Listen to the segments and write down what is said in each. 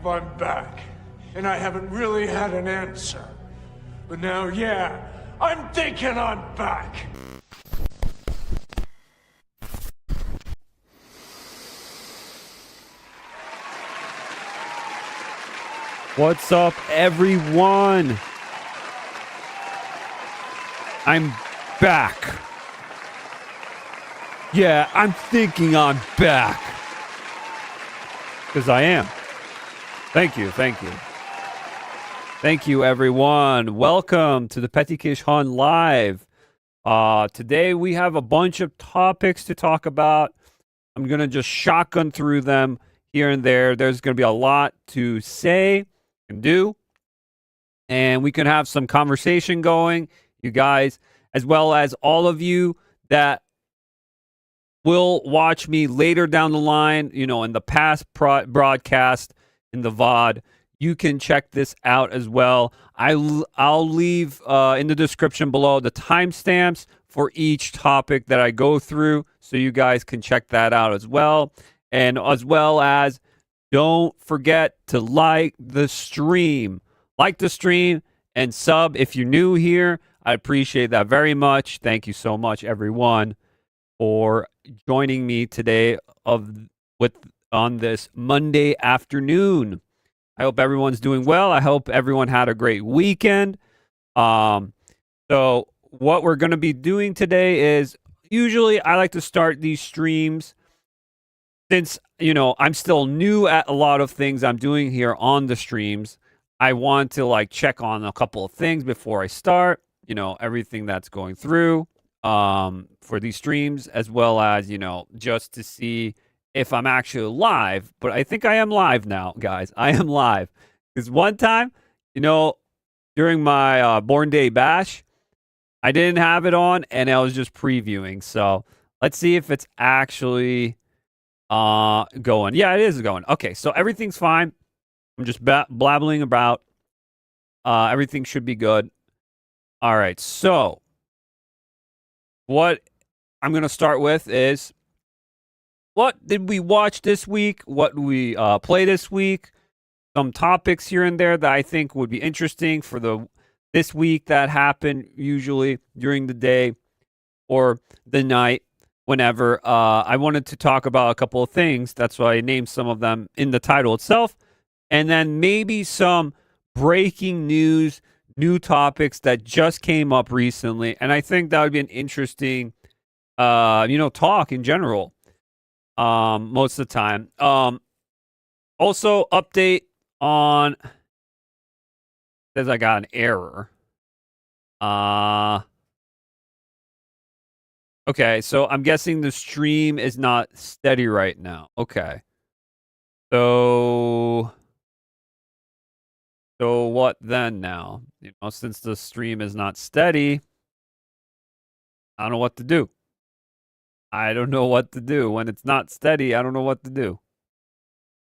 if I'm back, and I haven't really had an answer. But now, yeah, I'm thinking I'm back. What's up, everyone? I'm back. Yeah, I'm thinking I'm back. Because I am. Thank you, thank you. Thank you, everyone. Welcome to the Peti Kish Hun Live. Today we have a bunch of topics to talk about. I'm going to just shotgun through them here and there. There's going to be a lot to say and do. And we can have some conversation going, you guys, as well as all of you that will watch me later down the line, you know, in the past broadcast, in the VOD. You can check this out as well. I'll leave in the description below the timestamps for each topic that I go through, so you guys can check that out as well. And as well as, don't forget to like the stream. Like the stream and sub if you're new here. I appreciate that very much. Thank you so much, everyone, for joining me today on this Monday afternoon. I hope everyone's doing well. I hope everyone had a great weekend. So what we're going to be doing today is, usually I like to start these streams, since, you know, I'm still new at a lot of things I'm doing here on the streams. I want to like check on a couple of things before I start, you know, everything that's going through for these streams, as well as, you know, just to see if I'm actually live. But I think I am live now, guys. I am live. Because one time, you know, during my Born Day Bash, I didn't have it on and I was just previewing. So let's see if it's actually going. Yeah, it is going. Okay, so everything's fine. I'm just blabbling about. Everything should be good. All right, so what I'm going to start with is, what did we watch this week? What did we play this week? Some topics here and there that I think would be interesting for this week that happen usually during the day or the night, whenever. I wanted to talk about a couple of things. That's why I named some of them in the title itself. And then maybe some breaking news, new topics that just came up recently. And I think that would be an interesting, talk in general. Most of the time. Also, update on, says I got an error. Okay, so I'm guessing the stream is not steady right now. Okay. So what then now? You know, since the stream is not steady, I don't know what to do. I don't know what to do. When it's not steady, I don't know what to do.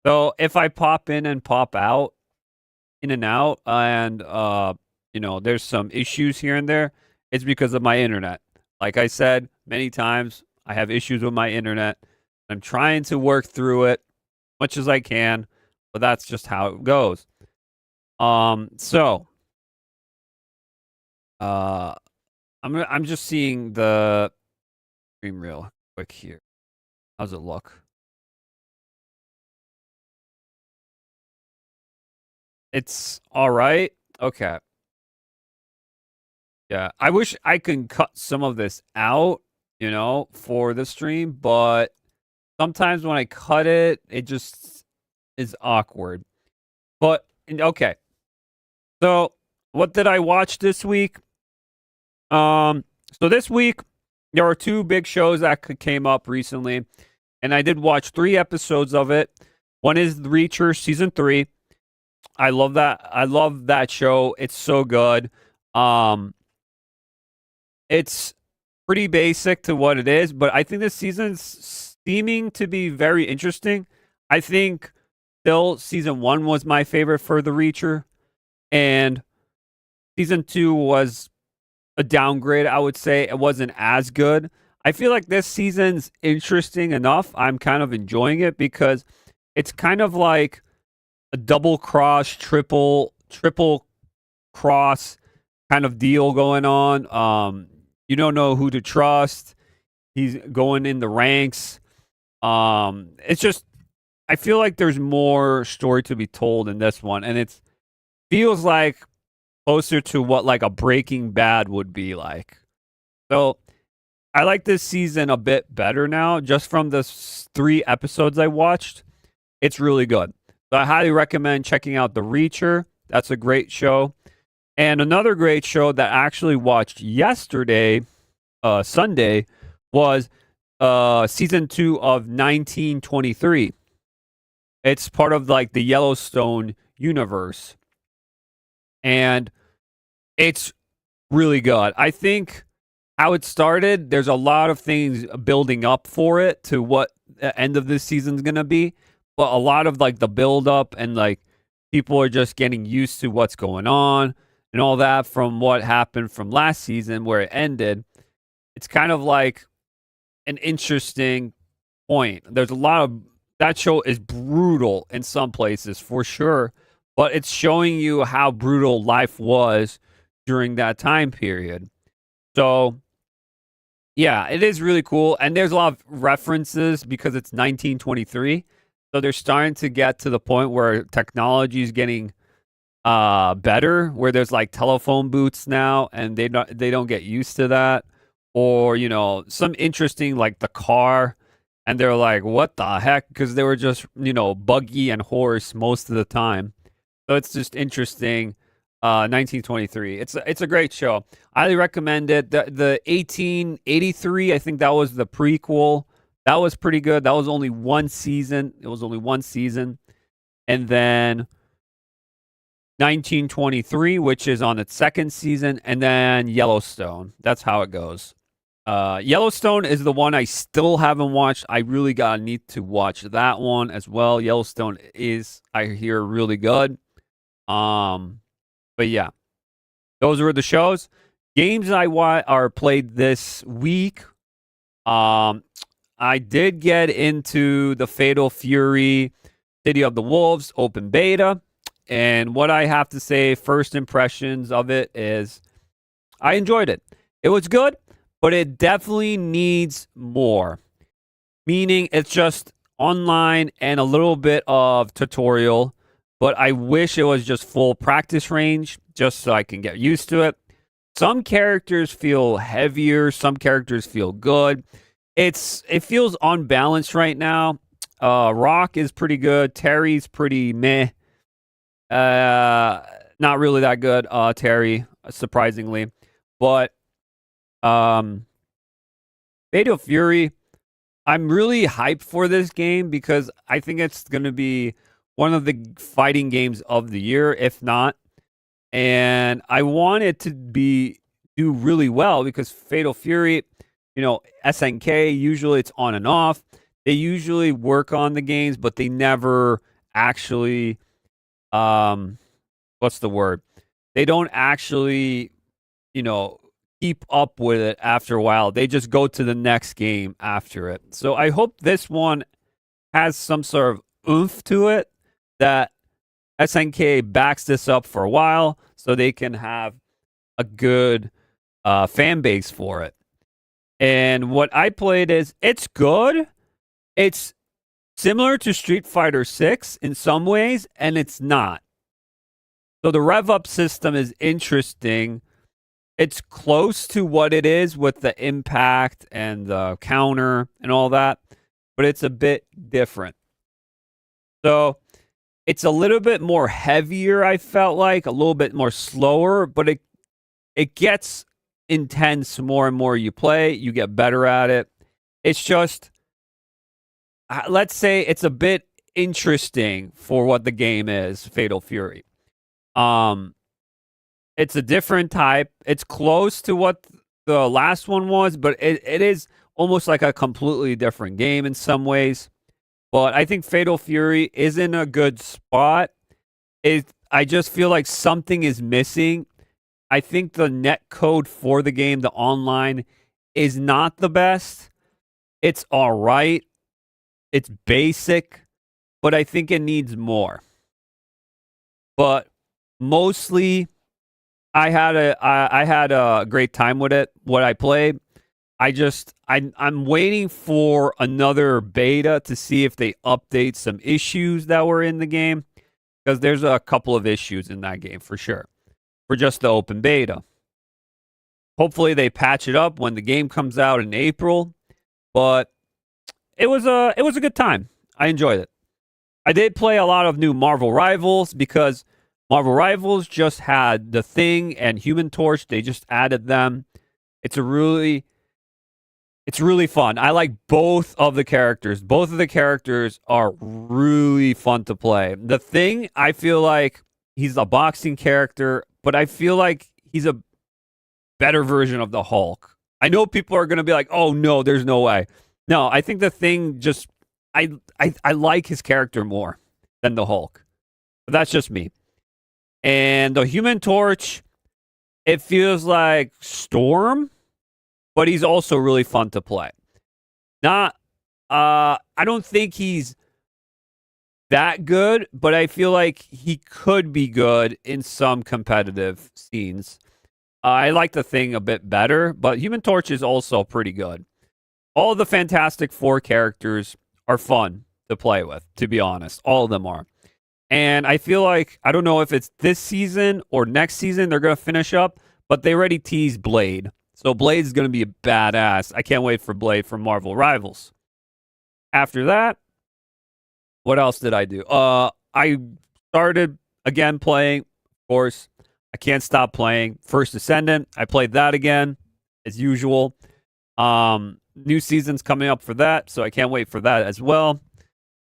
So if I pop in and pop out, in and out, and, there's some issues here and there, it's because of my internet. Like I said many times, I have issues with my internet. I'm trying to work through it much as I can, but that's just how it goes. I'm just seeing the stream real quick here. How's it look? It's all right. Okay. Yeah, I wish I could cut some of this out, you know, for the stream, but sometimes when I cut it, it just is awkward. But okay. So, what did I watch this week? So this week there are two big shows that came up recently, and I did watch 3 episodes of it. One is The Reacher season 3. I love that. I love that show. It's so good. It's pretty basic to what it is, but I think this season's seeming to be very interesting. I think still season 1 was my favorite for The Reacher, and season 2 was a downgrade, I would say. It wasn't as good. I feel like this season's interesting enough. I'm kind of enjoying it because it's kind of like a double cross, triple cross kind of deal going on. You don't know who to trust. He's going in the ranks. It's just I feel like there's more story to be told in this one, and it feels like closer to what like a Breaking Bad would be like. So I like this season a bit better now, just from the 3 episodes I watched. It's really good. So I highly recommend checking out The Reacher. That's a great show. And another great show that I actually watched yesterday, Sunday, was season 2 of 1923. It's part of like the Yellowstone universe. And it's really good. I think how it started, there's a lot of things building up for it to what the end of this season's going to be. But a lot of like the build up and like people are just getting used to what's going on and all that from what happened from last season where it ended. It's kind of like an interesting point. There's a lot of that show is brutal in some places for sure, but it's showing you how brutal life was during that time period. So yeah, it is really cool. And there's a lot of references because it's 1923. So they're starting to get to the point where technology is getting better, where there's like telephone booths now, and they don't get used to that, or some interesting like the car, and they're like, what the heck? Because they were just buggy and horse most of the time. So it's just interesting. 1923. It's a great show. Highly recommend it. The 1883, I think that was the prequel. That was pretty good. That was only one season. It was only one season. And then 1923, which is on its second season, and then Yellowstone. That's how it goes. Yellowstone is the one I still haven't watched. I really need to watch that one as well. Yellowstone is, I hear, really good. But yeah, those were the shows. Games I are played this week. I did get into the Fatal Fury City of the Wolves open beta. And what I have to say, first impressions of it is I enjoyed it. It was good, but it definitely needs more. Meaning it's just online and a little bit of tutorial, but I wish it was just full practice range just so I can get used to it. Some characters feel heavier, some characters feel good. It feels unbalanced right now. Rock is pretty good. Terry's pretty meh. Not really that good. Terry, surprisingly, but Fatal Fury. I'm really hyped for this game because I think it's going to be one of the fighting games of the year, if not. And I want it to do really well because Fatal Fury, SNK, usually it's on and off. They usually work on the games, but they never actually, what's the word? They don't actually, keep up with it after a while. They just go to the next game after it. So I hope this one has some sort of oomph to it that SNK backs this up for a while so they can have a good fan base for it. And what I played it's good. It's similar to Street Fighter 6 in some ways, and it's not. So the rev up system is interesting. It's close to what it is with the impact and the counter and all that, but it's a bit different. So it's a little bit more heavier, I felt like, a little bit more slower, but it gets intense more and more you play, you get better at it. It's just, let's say it's a bit interesting for what the game is, Fatal Fury. It's a different type. It's close to what the last one was, but it is almost like a completely different game in some ways. But I think Fatal Fury is in a good spot. I just feel like something is missing. I think the net code for the game, the online, is not the best. It's all right. It's basic, but I think it needs more. but mostly I had a great time with it. What I played, I'm waiting for another beta to see if they update some issues that were in the game, because there's a couple of issues in that game for sure. For just the open beta. Hopefully they patch it up when the game comes out in April, but it was a good time. I enjoyed it. I did play a lot of new Marvel Rivals because Marvel Rivals just had The Thing and Human Torch. They just added them. It's really fun. I like both of the characters. Both of the characters are really fun to play. The Thing, I feel like he's a boxing character, but I feel like he's a better version of the Hulk. I know people are going to be like, "Oh no, there's no way." No, I think the Thing just I like his character more than the Hulk. But that's just me. And the Human Torch, it feels like Storm, but he's also really fun to play. Not I don't think he's that good, but I feel like he could be good in some competitive scenes. I like the Thing a bit better, but Human Torch is also pretty good. All the Fantastic Four characters are fun to play with, to be honest. All of them are. And I feel like, I don't know if it's this season or next season they're going to finish up, but they already teased Blade. So Blade's going to be a badass. I can't wait for Blade from Marvel Rivals. After that, what else did I do? I started again playing, of course. I can't stop playing First Descendant. I played that again, as usual. New season's coming up for that, so I can't wait for that as well.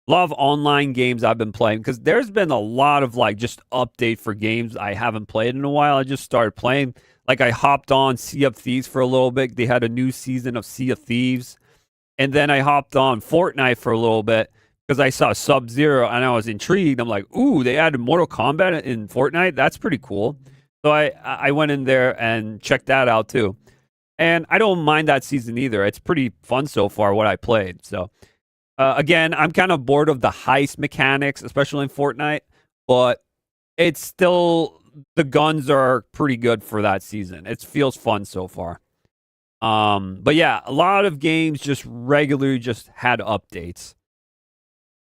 A lot of online games I've been playing, because there's been a lot of like just update for games I haven't played in a while. I just started playing. Like I hopped on Sea of Thieves for a little bit. They had a new season of Sea of Thieves. And then I hopped on Fortnite for a little bit because I saw Sub-Zero and I was intrigued. I'm like, ooh, they added Mortal Kombat in Fortnite? That's pretty cool. So I went in there and checked that out too. And I don't mind that season either. It's pretty fun so far, what I played. So, again, I'm kind of bored of the heist mechanics, especially in Fortnite. But it's still, the guns are pretty good for that season. It feels fun so far. But yeah, a lot of games just regularly just had updates.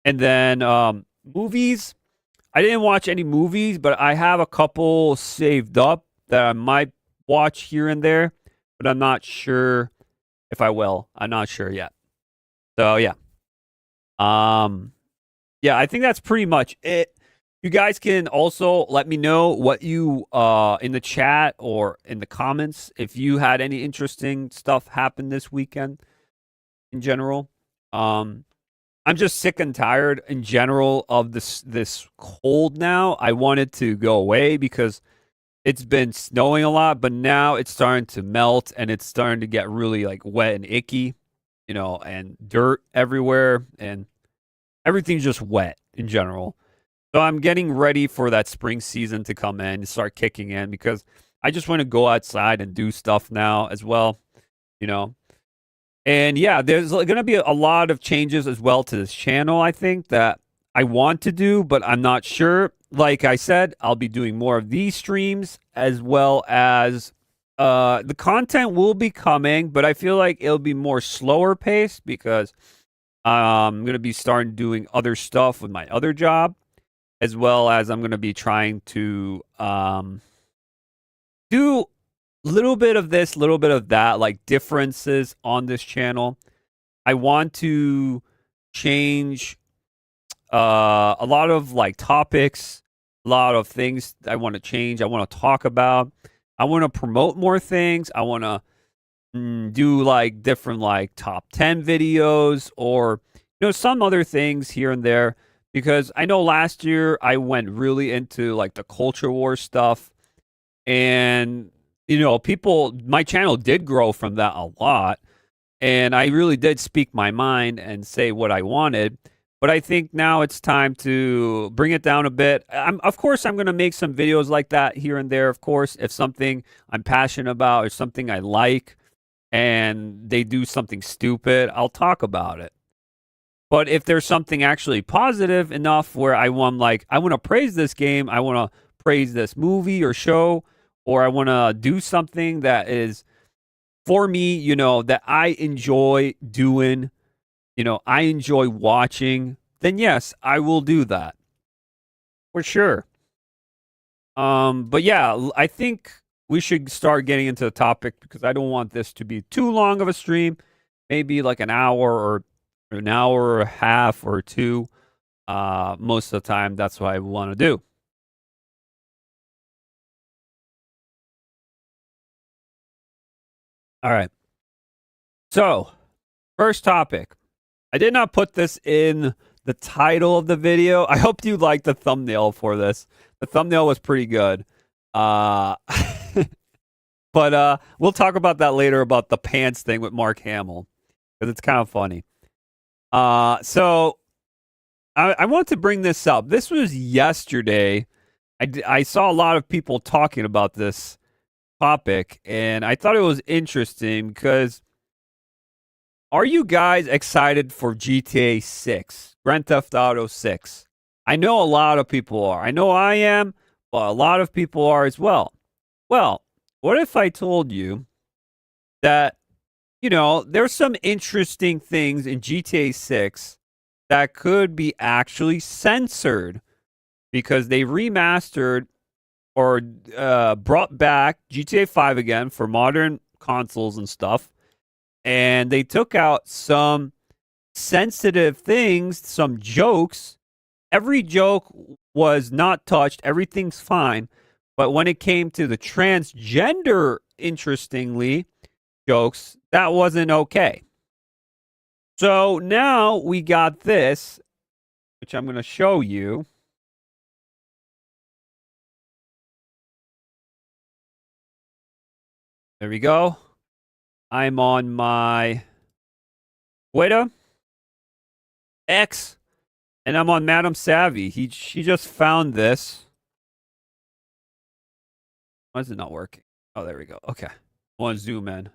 And then movies. I didn't watch any movies, but I have a couple saved up that I might watch here and there, but I'm not sure if I will. I'm not sure yet. So yeah. Yeah, I think that's pretty much it. You guys can also let me know what you in the chat or in the comments if you had any interesting stuff happen this weekend in general. I'm just sick and tired in general of this cold now. I want it to go away because it's been snowing a lot, but now it's starting to melt and it's starting to get really like wet and icky, and dirt everywhere and everything's just wet in general. So I'm getting ready for that spring season to come in and start kicking in because I just want to go outside and do stuff now as well, And yeah, there's going to be a lot of changes as well to this channel, I think, that I want to do, but I'm not sure. Like I said, I'll be doing more of these streams as well as the content will be coming, but I feel like it'll be more slower paced because I'm going to be starting doing other stuff with my other job, as well as I'm going to be trying to do little bit of this, little bit of that, like differences on this channel. I want to change a lot of like topics, a lot of things I want to change. I want to talk about. I want to promote more things. I want to do like different like top 10 videos or some other things here and there, because I know last year I went really into like the culture war stuff, and my channel did grow from that a lot, and I really did speak my mind and say what I wanted. But I think now it's time to bring it down a bit. Of course, I'm going to make some videos like that here and there, of course, if something I'm passionate about or something I like and they do something stupid, I'll talk about it. But if there's something actually positive enough where I want to praise this game, I want to praise this movie or show, or I want to do something that is for me, that I enjoy doing, I enjoy watching, then yes, I will do that. For sure. But yeah, I think we should start getting into the topic because I don't want this to be too long of a stream. Maybe like an hour or an hour and a half or two. Most of the time, that's what I want to do. All right. So, first topic. I did not put this in the title of the video. I hope you liked the thumbnail for this. The thumbnail was pretty good. But we'll talk about that later about the pants thing with Mark Hamill because it's kind of funny. So I want to bring this up. This was yesterday. I saw a lot of people talking about this topic, and I thought it was interesting because are you guys excited for GTA 6, Grand Theft Auto 6? I know a lot of people are. I know I am, but a lot of people are as well. Well, what if I told you that, there's some interesting things in GTA 6 that could be actually censored because they remastered or brought back GTA 5 again for modern consoles and stuff. And they took out some sensitive things, some jokes. Every joke was not touched. Everything's fine. But when it came to the transgender, interestingly, jokes, that wasn't okay. So now we got this, which I'm going to show you. There we go. I'm on my Twitter, X, and I'm on Madam Savvy. She just found this. Why is it not working? Oh, there we go. Okay. I want to zoom in.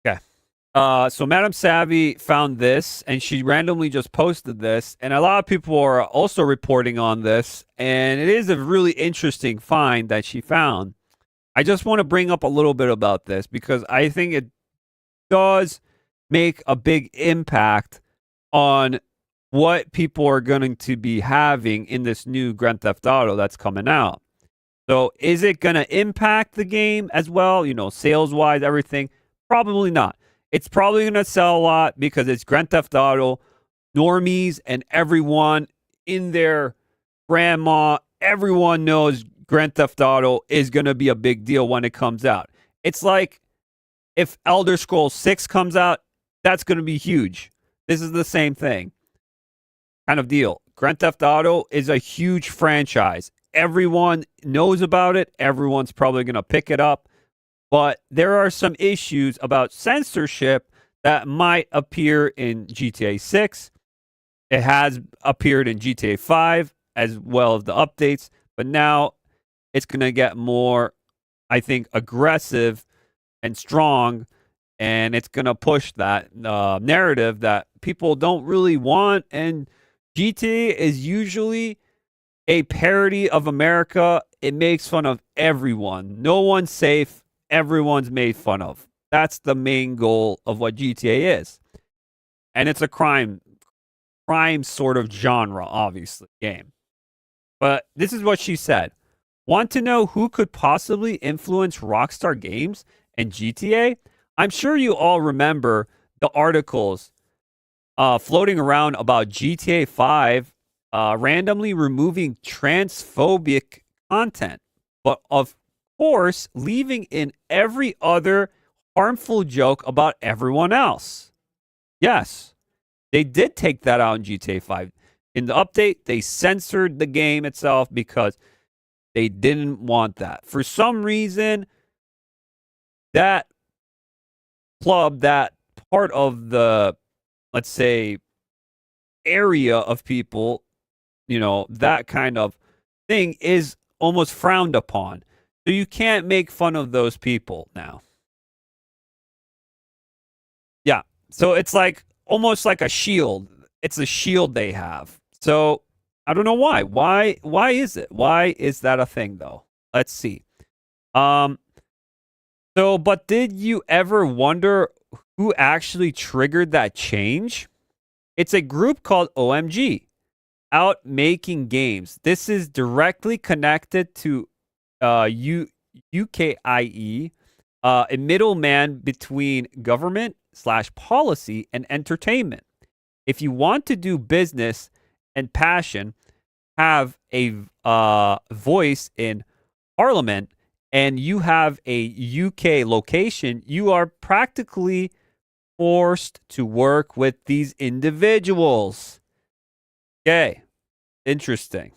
Okay. So Madam Savvy found this, and she randomly just posted this, and a lot of people are also reporting on this, and it is a really interesting find that she found. I just want to bring up a little bit about this because I think it does make a big impact on what people are going to be having in this new Grand Theft Auto that's coming out. So is it going to impact the game as well? Sales-wise, everything? Probably not. It's probably going to sell a lot because it's Grand Theft Auto. Normies and everyone in their grandma, everyone knows Grand Theft Auto is going to be a big deal when it comes out. It's like if Elder Scrolls 6 comes out, that's going to be huge. This is the same thing kind of deal. Grand Theft Auto is a huge franchise. Everyone knows about it. Everyone's probably going to pick it up. But there are some issues about censorship that might appear in GTA 6. It has appeared in GTA 5 as well as the updates. But now it's going to get more, I think, aggressive and strong. And it's going to push that narrative that people don't really want. And GTA is usually a parody of America. It makes fun of everyone. No one's safe. Everyone's made fun of. That's the main goal of what GTA is. And it's a crime sort of genre, obviously, game. But this is what she said. Want to know who could possibly influence Rockstar Games and GTA? I'm sure you all remember the articles floating around about GTA 5 randomly removing transphobic content. But of course, leaving in every other harmful joke about everyone else. Yes, they did take that out in GTA 5. In the update, they censored the game itself because they didn't want that. For some reason, that club, that part of the, let's say, area of people, that kind of thing is almost frowned upon. So you can't make fun of those people now. Yeah. So it's like almost like a shield. It's a shield they have. So I don't know why. Why is it? Why is that a thing though? Let's see. So, but did you ever wonder who actually triggered that change? It's a group called OMG, Out Making Games. This is directly connected to UKIE, a middleman between government/policy and entertainment. If you want to do business and passion, have a voice in Parliament, and you have a UK location, you are practically forced to work with these individuals. Okay, interesting.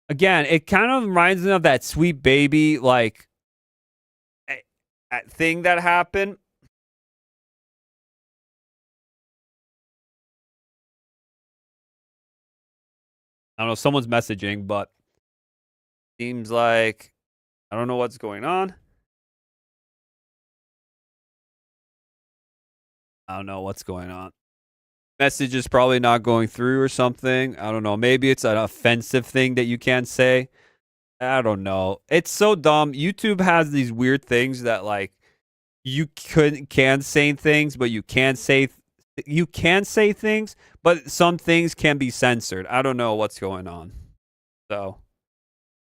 Again, it kind of reminds me of that Sweet Baby, like, thing that happened. I don't know, someone's messaging, but seems like I don't know what's going on. I don't know what's going on. Message is probably not going through or something. I don't know. Maybe it's an offensive thing that you can't say. I don't know. It's so dumb. YouTube has these weird things that, like, you can say things, but you can say things, but some things can be censored. I don't know what's going on. So,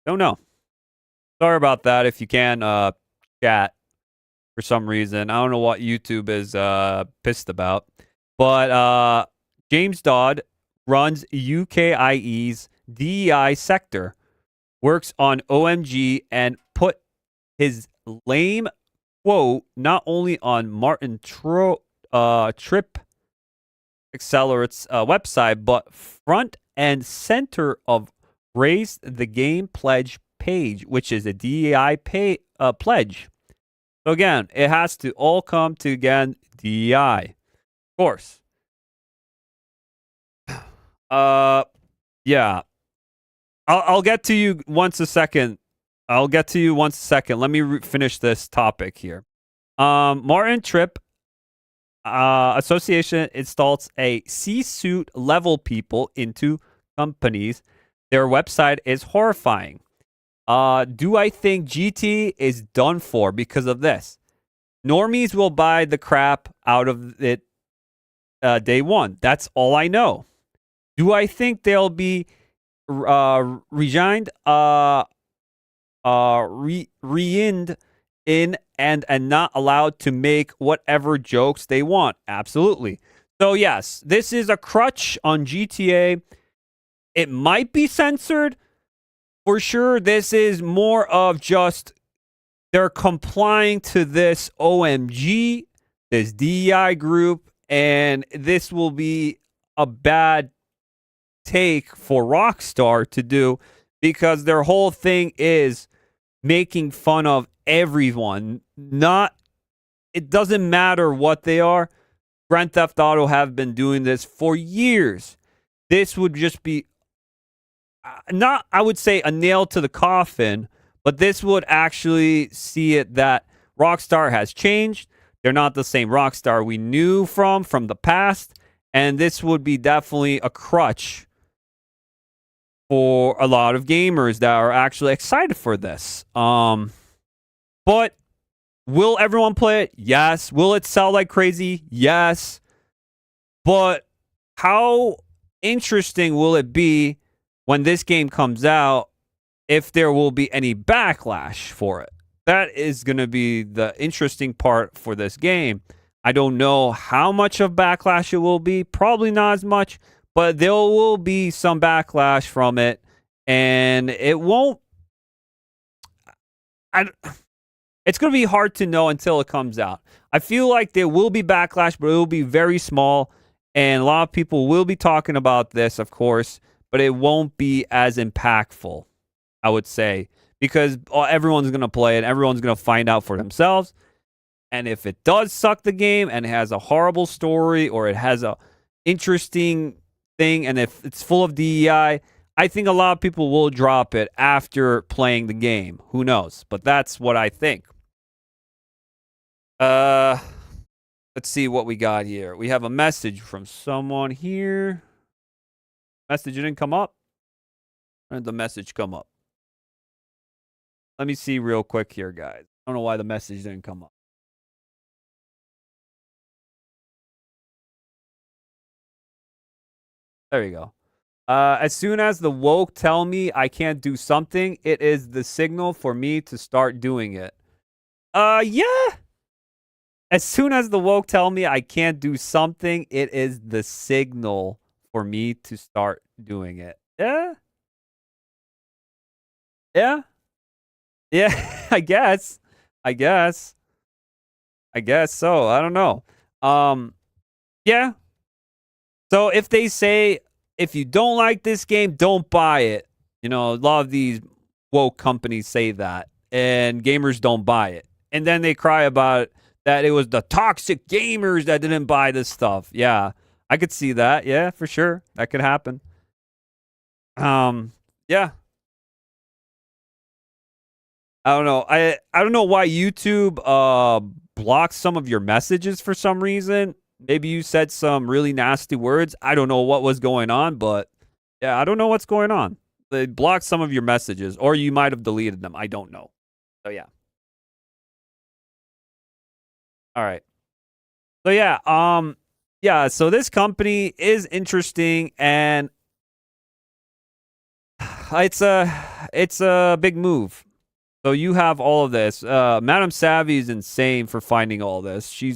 don't know. Sorry about that. If you can chat for some reason, I don't know what YouTube is pissed about. But James Dodd runs UKIE's DEI sector, works on OMG, and put his lame quote not only on Martin Trip Accelerate's website, but front and center of Raise the Game Pledge page, which is a DEI pledge. So again, it has to all come to, again, DEI. Of course. Yeah. I'll get to you once a second. Let me finish this topic here. Martin Tripp Association installs a C-suite level people into companies. Their website is horrifying. Do I think GT is done for because of this? Normies will buy the crap out of it day one. That's all I know. Do I think they'll be resigned, reined in, and not allowed to make whatever jokes they want? Absolutely. So yes, this is a crutch on GTA. It might be censored. For sure, this is more of just they're complying to this OMG, this DEI group, and this will be a bad take for Rockstar to do because their whole thing is making fun of everyone. It doesn't matter what they are. Grand Theft Auto have been doing this for years. This would just be not, I would say, a nail to the coffin, but this would actually see it that Rockstar has changed. They're not the same Rockstar we knew from the past, and this would be definitely a crutch for a lot of gamers that are actually excited for this. But will everyone play it? Yes. Will it sell like crazy? Yes. But how interesting will it be when this game comes out, if there will be any backlash for it? That is going to be the interesting part for this game. I don't know how much of backlash it will be. Probably not as much, but there will be some backlash from it, and it won't. It's going to be hard to know until it comes out. I feel like there will be backlash, but it will be very small, and a lot of people will be talking about this, of course, but it won't be as impactful, I would say, because everyone's going to play it. Everyone's going to find out for themselves. And if it does suck the game and it has a horrible story or it has a interesting thing, and if it's full of DEI, I think a lot of people will drop it after playing the game. Who knows? But that's what I think. Let's Let's see what we got here. We have a message from someone here. Message didn't come up. When did the message come up? Let me see real quick here, guys. I don't know why the message didn't come up. There you go. As soon as the woke tell me I can't do something, it is the signal for me to start doing it. Yeah. As soon as the woke tell me I can't do something, it is the signal for me to start doing it. Yeah. Yeah. Yeah, I guess. I guess so. I don't know. Yeah. So if they say, if you don't like this game, don't buy it. You know, a lot of these woke companies say that, and gamers don't buy it. And then they cry about that it was the toxic gamers that didn't buy this stuff. Yeah, I could see that. Yeah, for sure. That could happen. Yeah. I don't know. I don't know why YouTube blocks some of your messages for some reason. Maybe you said some really nasty words. I don't know what was going on, but yeah, I don't know what's going on. They blocked some of your messages, or you might have deleted them. I don't know. So yeah. All right. So yeah, so this company is interesting, and it's a big move. So you have all of this. Madame Savvy is insane for finding all this. She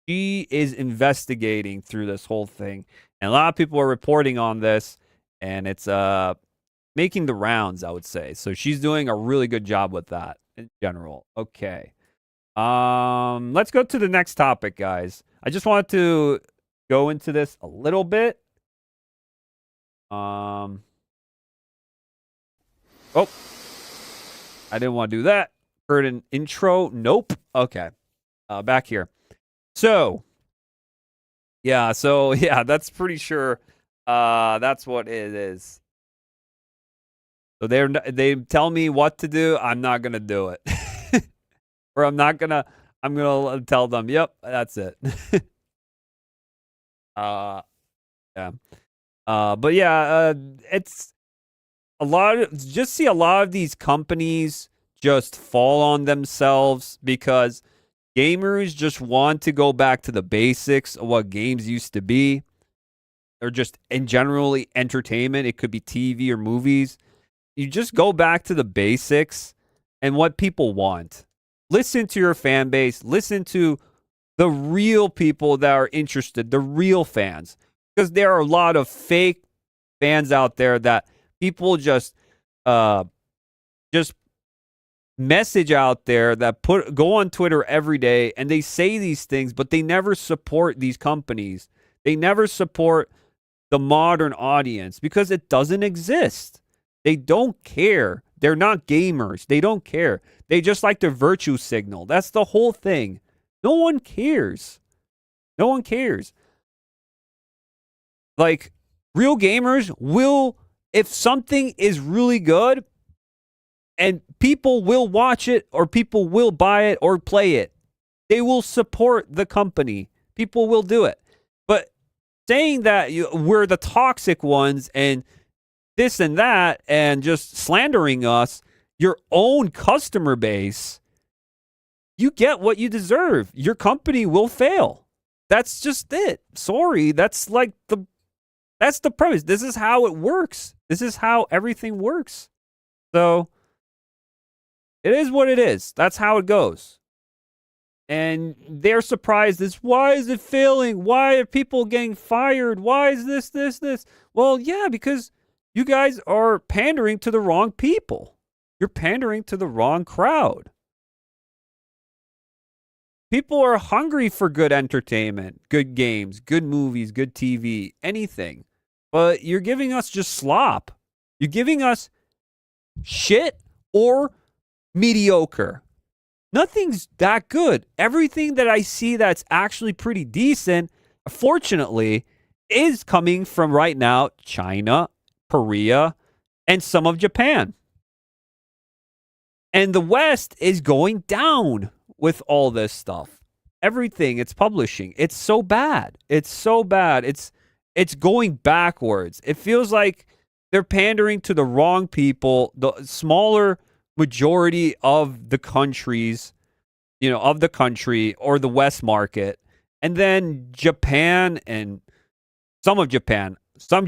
is investigating through this whole thing, and a lot of people are reporting on this, and it's making the rounds, I would say. So she's doing a really good job with that in general. Okay. Let's go to the next topic, guys. I just wanted to go into this a little bit. Oh, I didn't want to do that. Heard an intro. Nope. Okay. Back here. So, yeah, that's pretty sure that's what it is. So they tell me what to do, I'm not going to do it. Or I'm going to tell them, "Yep, that's it." Yeah. But yeah, it's a lot of these companies just fall on themselves because gamers just want to go back to the basics of what games used to be, or just in generally entertainment. It could be TV or movies. You just go back to the basics and what people want. Listen to your fan base. Listen to the real people that are interested, the real fans. Because there are a lot of fake fans out there that people just message out there that go on Twitter every day, and they say these things, but they never support these companies. They never support the modern audience because it doesn't exist. They don't care. They're not gamers. They don't care. They just like to virtue signal. That's the whole thing. No one cares. No one cares. Like, real gamers will, if something is really good, and people will watch it, or people will buy it or play it, they will support the company. People will do it. But saying that we're the toxic ones and this and that, and just slandering us, your own customer base, you get what you deserve. Your company will fail. That's just it. Sorry, that's the premise. This is how it works. This is how everything works. So it is what it is. That's how it goes. And they're surprised. Why is it failing? Why are people getting fired? Why is this? Well, yeah, because you guys are pandering to the wrong people. You're pandering to the wrong crowd. People are hungry for good entertainment, good games, good movies, good TV, anything. But you're giving us just slop. You're giving us shit or mediocre. Nothing's that good. Everything that I see that's actually pretty decent, fortunately, is coming from right now China, Korea, and some of Japan. And the West is going down with all this stuff. everything it's publishing. It's so bad. It's so bad. It's going backwards. It feels like they're pandering to the wrong people, the smaller majority of the countries, of the country or the West market. And then Japan and some of Japan, some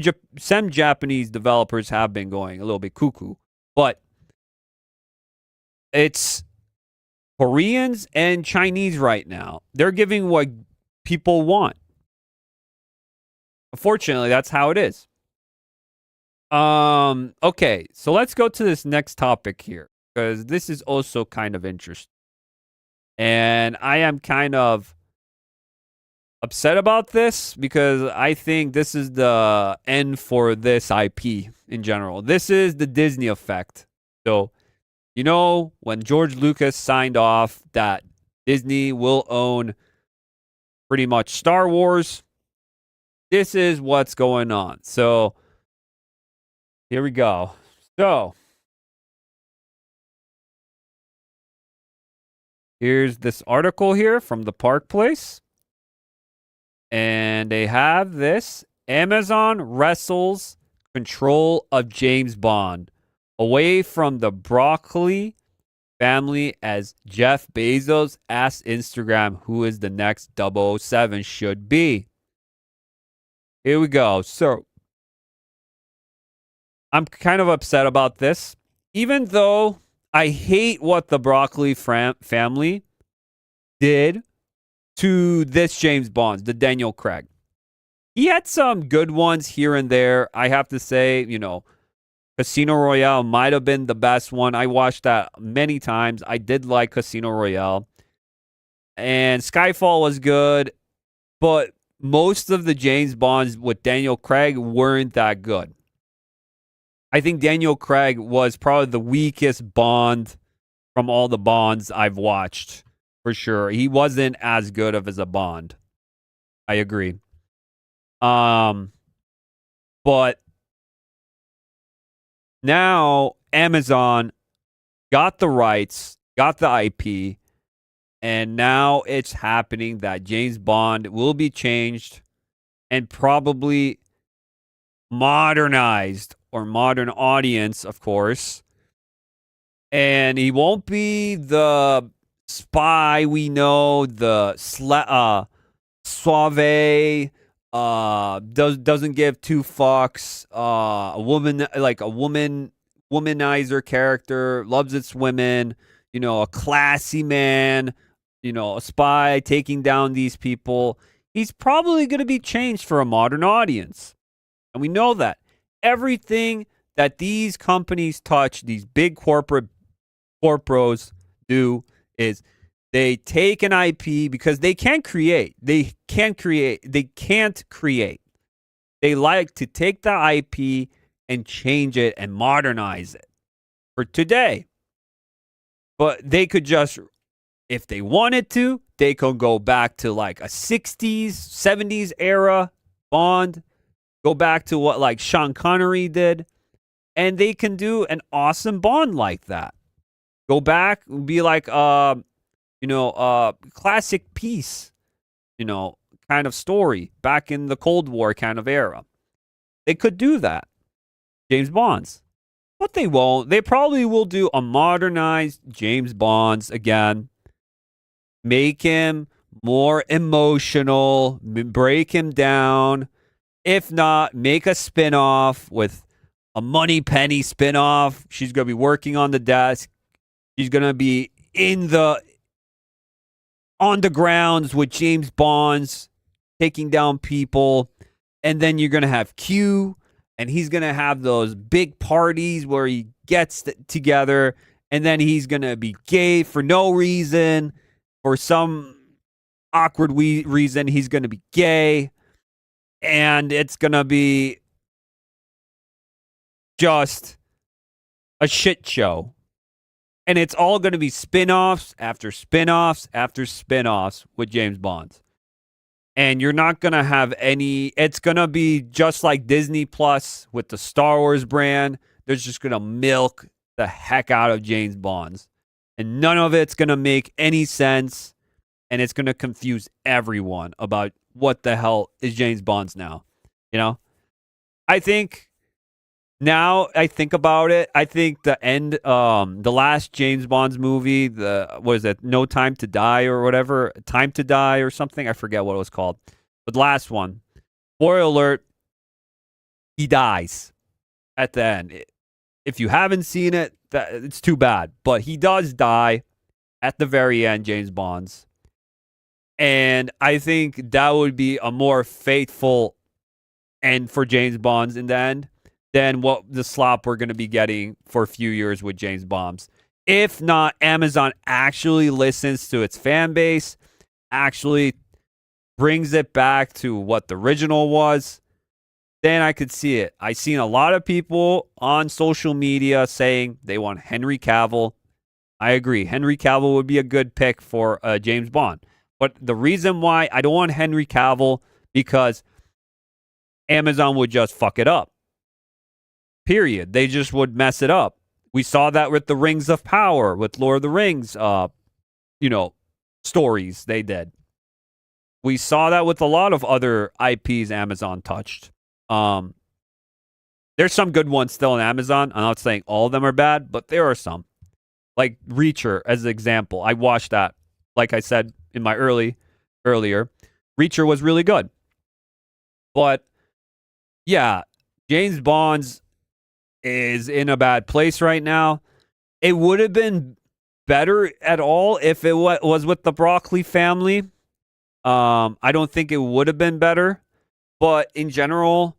Japanese developers have been going a little bit cuckoo, but it's Koreans and Chinese right now. They're giving what people want. Unfortunately, that's how it is. Okay, so let's go to this next topic here, because this is also kind of interesting. And I am kind of upset about this because I think this is the end for this IP in general. This is the Disney effect. So, when George Lucas signed off that Disney will own pretty much Star Wars, this is what's going on. So, here we go. So, here's this article here from the Park Place. And they have this. Amazon wrestles control of James Bond away from the Broccoli family as Jeff Bezos asks Instagram who is the next 007 should be. Here we go. So, I'm kind of upset about this. Even though I hate what the Broccoli family did to this James Bond, the Daniel Craig. He had some good ones here and there. I have to say, Casino Royale might have been the best one. I watched that many times. I did like Casino Royale. And Skyfall was good. But most of the James Bonds with Daniel Craig weren't that good. I think Daniel Craig was probably the weakest Bond from all the Bonds I've watched. For sure. He wasn't as good of as a Bond. I agree. But now Amazon got the rights, got the IP, and now it's happening that James Bond will be changed and probably modernized, or modern audience, of course. And he won't be the spy we know, the suave, doesn't give two fucks, a woman, like a womanizer character, loves its women, a classy man, a spy taking down these people. He's probably going to be changed for a modern audience. And we know that everything that these companies touch, these big corporos do, is they take an IP because they can't create. They can't create. They like to take the IP and change it and modernize it for today. But they could just, if they wanted to, they could go back to like a 60s, 70s era Bond, go back to what like Sean Connery did, and they can do an awesome Bond like that. Go back, be like classic piece, kind of story back in the Cold War kind of era. They could do that, James Bonds, but they won't. They probably will do a modernized James Bonds again, make him more emotional, break him down. If not, make a spinoff with a Money Penny spinoff. She's going to be working on the desk. She's going to be on the grounds with James Bonds, taking down people. And then you're going to have Q, and he's going to have those big parties where he gets together, and then he's going to be gay for no reason. For some awkward reason, he's going to be gay. And it's going to be just a shit show. And it's all going to be spin-offs after spin-offs after spin-offs with James Bond. And you're not going to have any... It's going to be just like Disney Plus with the Star Wars brand. They're just going to milk the heck out of James Bonds. And none of it's going to make any sense. and it's going to confuse everyone about what the hell is James Bond's now. You know, I think now I think about it, I think the last James Bond's movie, what is it, No Time to Die or whatever, Time to Die or something, I forget what it was called. But the last one, spoiler alert, he dies at the end. If you haven't seen it, it's too bad. But he does die at the very end, James Bond's. And I think that would be a more faithful end for James Bond's in the end than what the slop we're going to be getting for a few years with James Bond's. If not, Amazon actually listens to its fan base, actually brings it back to what the original was, then I could see it. I've seen a lot of people on social media saying they want Henry Cavill. I agree. Henry Cavill would be a good pick for James Bond. But the reason why I don't want Henry Cavill, because Amazon would just fuck it up. Period. They just would mess it up. We saw that with the Rings of Power, with Lord of the Rings, stories they did. We saw that with a lot of other IPs Amazon touched. There's some good ones still on Amazon. I'm not saying all of them are bad, but there are some. Like Reacher, as an example. I watched that. Like I said in my earlier, Reacher was really good. But yeah, James Bond's is in a bad place right now. It would have been better at all if it was with the Broccoli family. I don't think it would have been better, but in general,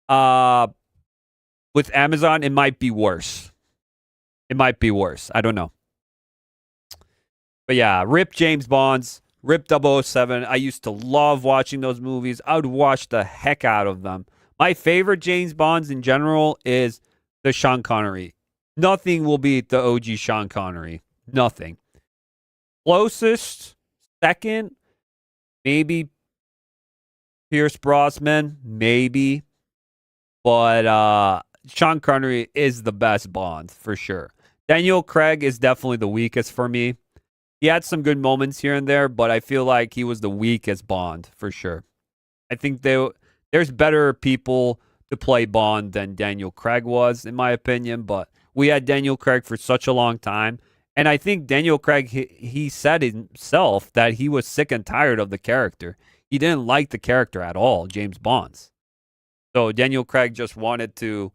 with Amazon, it might be worse. It might be worse. I don't know. But yeah, rip James Bonds, rip 007. I used to love watching those movies. I would watch the heck out of them. My favorite James Bonds in general is the Sean Connery. Nothing will beat the OG Sean Connery. Nothing. Closest, second, maybe Pierce Brosnan, maybe. But Sean Connery is the best Bond, for sure. Daniel Craig is definitely the weakest for me. He had some good moments here and there, but I feel like he was the weakest Bond, for sure. I think there's better people to play Bond than Daniel Craig was, in my opinion, but we had Daniel Craig for such a long time. And I think Daniel Craig, he said himself that he was sick and tired of the character. He didn't like the character at all, James Bond's. So Daniel Craig just wanted to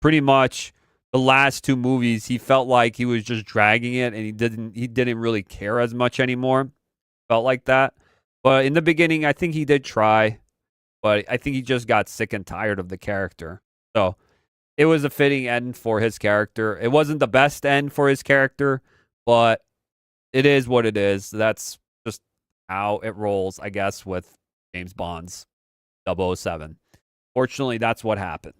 pretty much the last two movies, he felt like he was just dragging it and he didn't really care as much anymore. Felt like that. But in the beginning, I think he did try, but I think he just got sick and tired of the character. So it was a fitting end for his character. It wasn't the best end for his character, but it is what it is. That's just how it rolls, I guess, with James Bond's 007. Fortunately, that's what happened.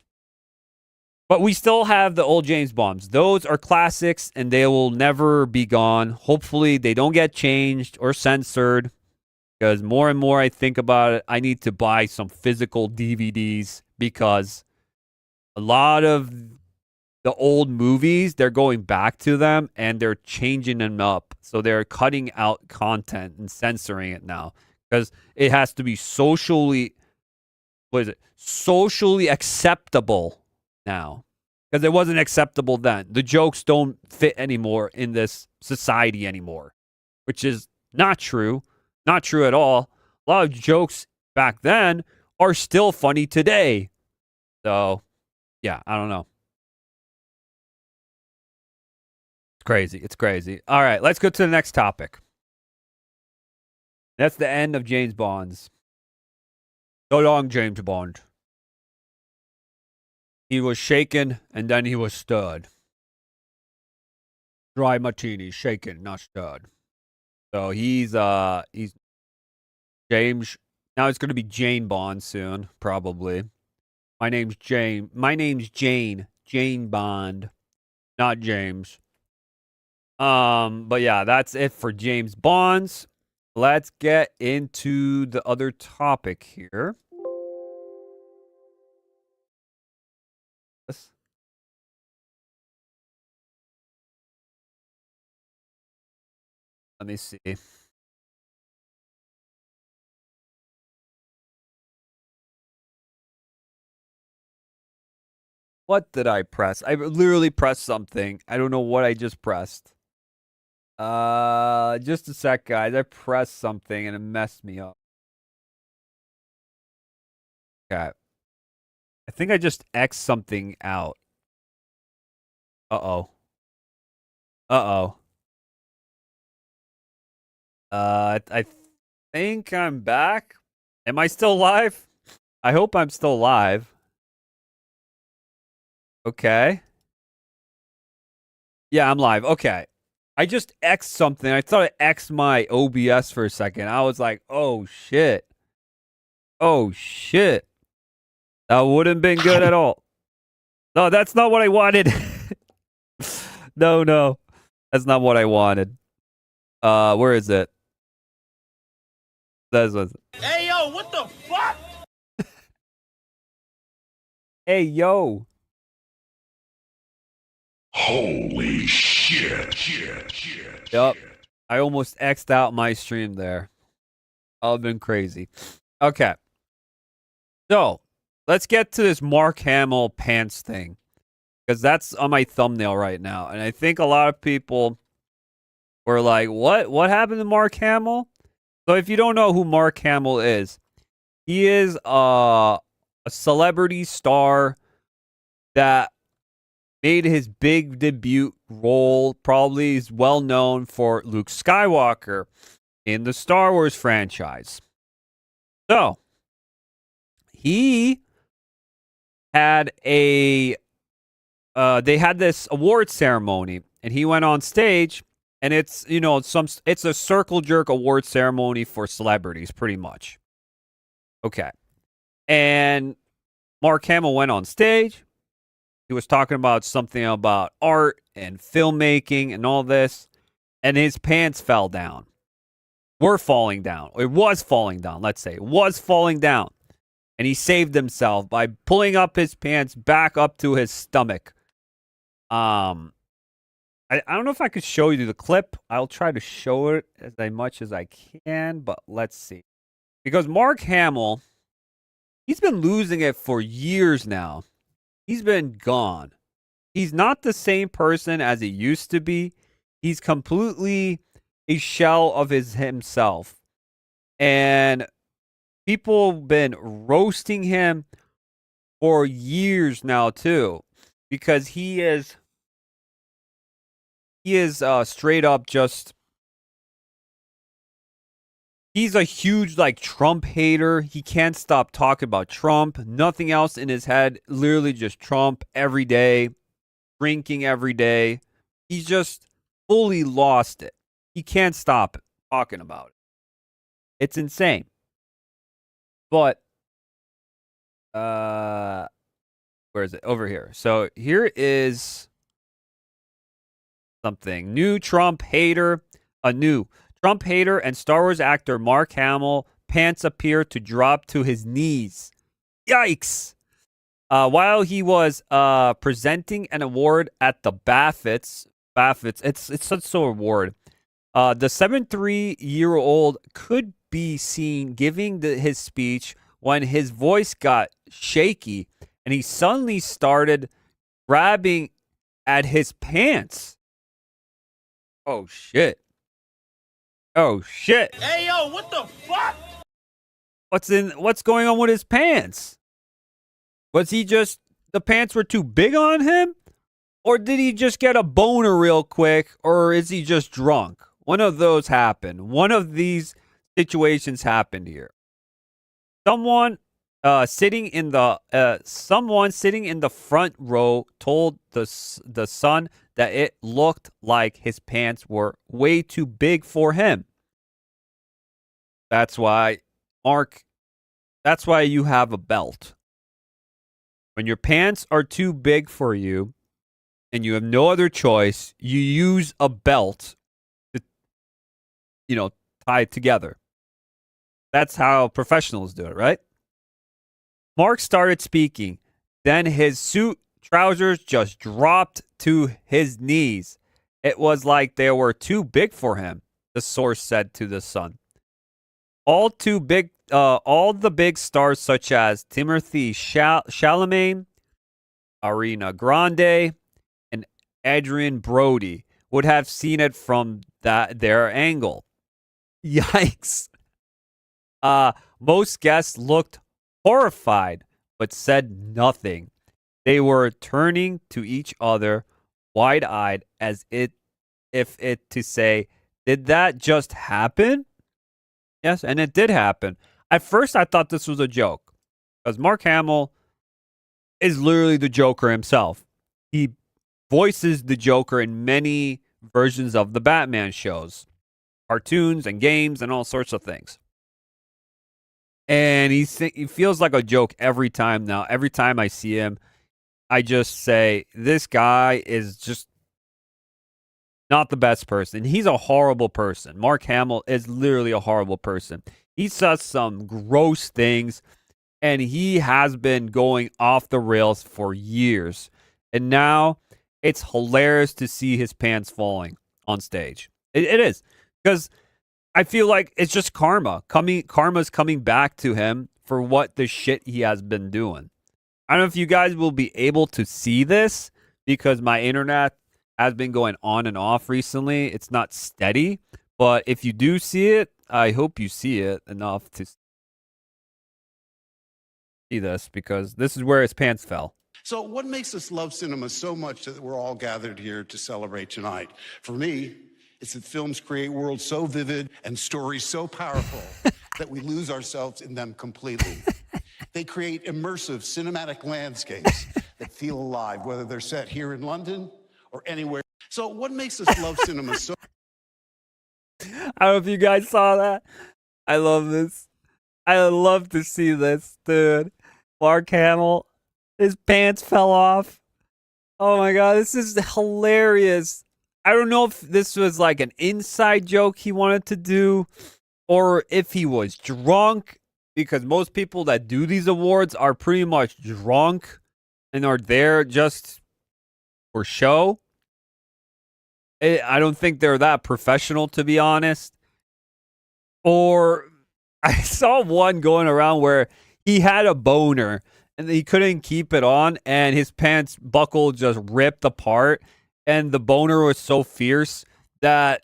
But we still have the old James Bonds. Those are classics, and they will never be gone. Hopefully, they don't get changed or censored, because more and more I think about it, I need to buy some physical DVDs, because a lot of the old movies, they're going back to them, and they're changing them up. So they're cutting out content and censoring it now, because it has to be socially acceptable now, because it wasn't acceptable then. The jokes don't fit anymore in this society anymore, which is not true at all. A lot of jokes back then are still funny today. So yeah, I don't know. It's crazy. All right, let's go to the next topic. That's the end of James Bond's. So long, James Bond. He was shaken, and then he was stirred. Dry martini, shaken, not stirred. So he's James. Now it's going to be Jane Bond soon, probably. My name's Jane. Jane Bond, not James. But yeah, that's it for James Bonds. Let's get into the other topic here. Let me see. What did I press? I literally pressed something. I don't know what I just pressed. Just a sec, guys. I pressed something and it messed me up. Okay. I think I just X'd something out. Uh-oh. Uh-oh. I think I'm back. Am I still live? I hope I'm still live. Okay. Yeah, I'm live. Okay. I just X'd something. I thought I X'd my OBS for a second. I was like, oh shit. Oh shit. That wouldn't been good at all. No, that's not what I wanted. No. That's not what I wanted. Where is it? That's what. Hey, yo, what the fuck? Hey, yo. Holy shit. Yup. I almost X'd out my stream there. I've been crazy. Okay. So, let's get to this Mark Hamill pants thing. Because that's on my thumbnail right now. And I think a lot of people were like, what? What happened to Mark Hamill? So if you don't know who Mark Hamill is, he is a celebrity star that made his big debut role. Probably is well known for Luke Skywalker in the Star Wars franchise. So, he had they had this award ceremony, and he went on stage, and it's it's a circle jerk award ceremony for celebrities, pretty much. Okay, and Mark Hamill went on stage. He was talking about something about art and filmmaking and all this, and his pants fell down. Were falling down. It was falling down. Let's say it was falling down, and he saved himself by pulling up his pants back up to his stomach. I don't know if I could show you the clip. I'll try to show it as much as I can, but let's see. Because Mark Hamill, he's been losing it for years now. He's been gone. He's not the same person as he used to be. He's completely a shell of himself. And people have been roasting him for years now too, because he is straight up just, he's a huge Trump hater. He can't stop talking about Trump. Nothing else in his head. Literally just Trump every day, drinking every day. He's just fully lost it. He can't stop talking about it. It's insane. But where is it? Over here. So here is something. New Trump hater. A new Trump hater and Star Wars actor Mark Hamill pants appear to drop to his knees. Yikes! While he was presenting an award at the BAFTAs, it's such an award. The 73-year-old could be seen giving his speech when his voice got shaky and he suddenly started grabbing at his pants. Oh shit. Oh shit. Hey, yo, what the fuck? What's going on with his pants? Was he just, the pants were too big on him? Or did he just get a boner real quick? Or is he just drunk? One of those happened. One of these situations happened here. Someone sitting in the front row told the Sun that it looked like his pants were way too big for him. That's why, Mark, that's why you have a belt. When your pants are too big for you and you have no other choice, you use a belt to, tie it together. That's how professionals do it, right? Mark started speaking. Then his suit trousers just dropped to his knees. It was like they were too big for him, the source said to the Sun. All the big stars such as Timothy Chalamet, Ariana Grande, and Adrian Brody would have seen it from their angle. Yikes. Most guests looked horrified, but said nothing. They were turning to each other, wide-eyed, if it to say, "Did that just happen?" Yes, and it did happen. At first, I thought this was a joke, because Mark Hamill is literally the Joker himself. He voices the Joker in many versions of the Batman shows, cartoons and games and all sorts of things. And he feels like a joke every time now. Every time I see him, I just say, this guy is just not the best person. He's a horrible person. Mark Hamill is literally a horrible person. He says some gross things, and he has been going off the rails for years. And now it's hilarious to see his pants falling on stage. It is. Because I feel like it's just karma. Karma's coming back to him for what the shit he has been doing. I don't know if you guys will be able to see this because my internet has been going on and off recently. It's not steady. But if you do see it, I hope you see it enough to see this, because this is where his pants fell. So what makes us love cinema so much that we're all gathered here to celebrate tonight? For me, it's that films create worlds so vivid and stories so powerful that we lose ourselves in them completely. They create immersive cinematic landscapes that feel alive, whether they're set here in London or anywhere. So what makes us love cinema so... I don't know if you guys saw that. I love this. I love to see this, dude. Mark Hamill, his pants fell off. Oh my god, this is hilarious. I don't know if this was like an inside joke he wanted to do, or if he was drunk, because most people that do these awards are pretty much drunk and are there just for show. I don't think they're that professional, to be honest. Or I saw one going around where he had a boner and he couldn't keep it on, and his pants buckle just ripped apart, and the boner was so fierce that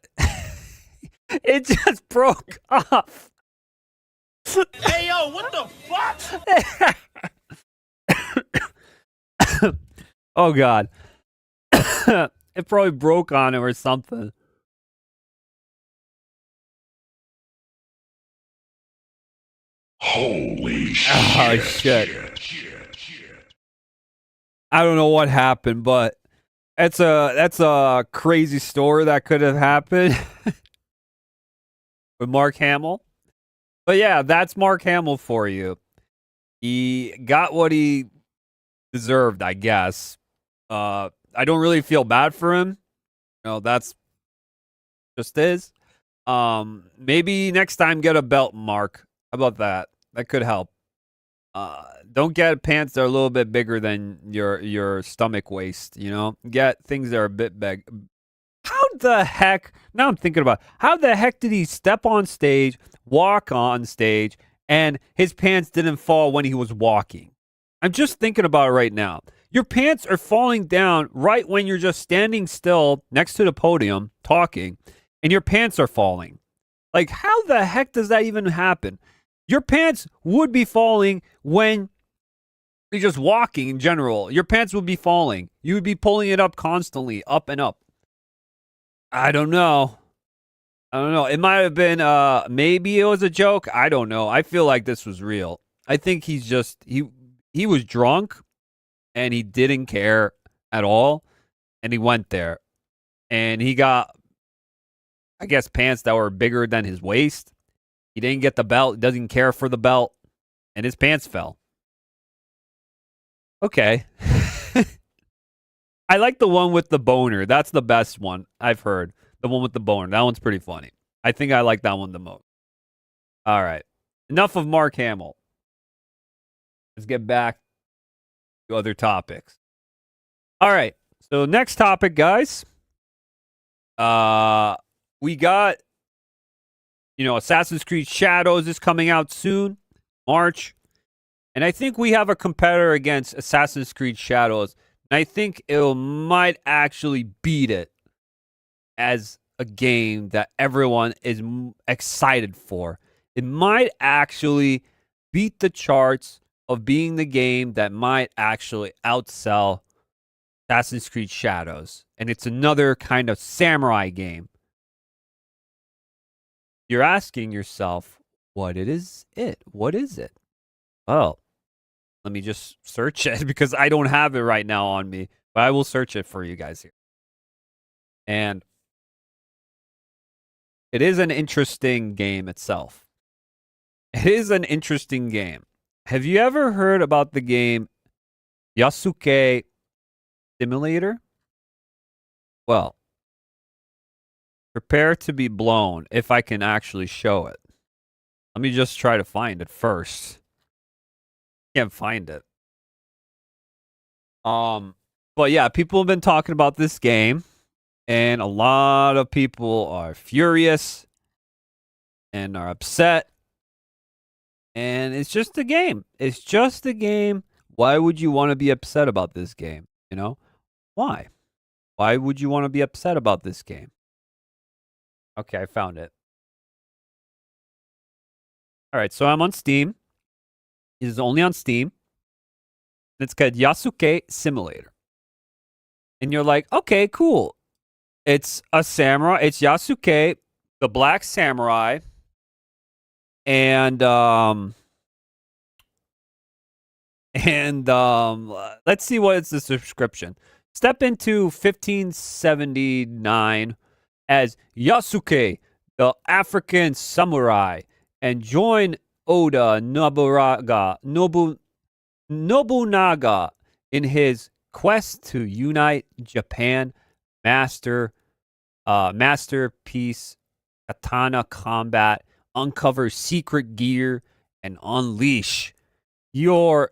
it just broke off. Hey, yo, what the fuck? Oh, God. It probably broke on him or something. Holy shit. Oh, shit. I don't know what happened, but that's a crazy story that could have happened with Mark Hamill. But yeah, that's Mark Hamill for you. He got what he deserved, I guess. I don't really feel bad for him. You know, that's just his. Maybe next time get a belt, Mark. How about that? That could help. Don't get pants that are a little bit bigger than your stomach waist, you know? Get things that are a bit big. How the heck, now I'm thinking about, how the heck did he step on stage, walk on stage, and his pants didn't fall when he was walking? I'm just thinking about it right now. Your pants are falling down right when you're just standing still next to the podium talking, and your pants are falling. Like, how the heck does that even happen? Your pants would be falling when you're just walking in general. Your pants would be falling. You would be pulling it up constantly, up and up. I don't know. It might have been, maybe it was a joke. I don't know. I feel like this was real. I think he's just, he was drunk and he didn't care at all. And he went there and he got, I guess, pants that were bigger than his waist. He didn't get the belt, doesn't care for the belt, and his pants fell. Okay. I like the one with the boner. That's the best one I've heard. The one with the boner. That one's pretty funny. I think I like that one the most. All right. Enough of Mark Hamill. Let's get back to other topics. All right. So next topic, guys. We got, Assassin's Creed Shadows is coming out soon, March. And I think we have a competitor against Assassin's Creed Shadows. And I think it might actually beat it as a game that everyone is excited for. It might actually beat the charts of being the game that might actually outsell Assassin's Creed Shadows. And it's another kind of samurai game. You're asking yourself, what is it? What is it? Oh, let me just search it because I don't have it right now on me. But I will search it for you guys here. And it is an interesting game itself. It is an interesting game. Have you ever heard about the game Yasuke Simulator? Well, prepare to be blown if I can actually show it. Let me just try to find it first. Can't find it. But yeah, people have been talking about this game, and a lot of people are furious and are upset. And it's just a game. It's just a game. Why would you want to be upset about this game? You know? Why? Why would you want to be upset about this game? Okay, I found it. All right, so I'm on Steam. It is only on Steam. It's called Yasuke Simulator. And you're like, okay, cool. It's a samurai. It's Yasuke, the black samurai. And let's see what is the subscription. Step into 1579 as Yasuke, the African samurai, and join Oda Nobunaga in his quest to unite Japan, masterpiece katana combat, uncover secret gear, and unleash your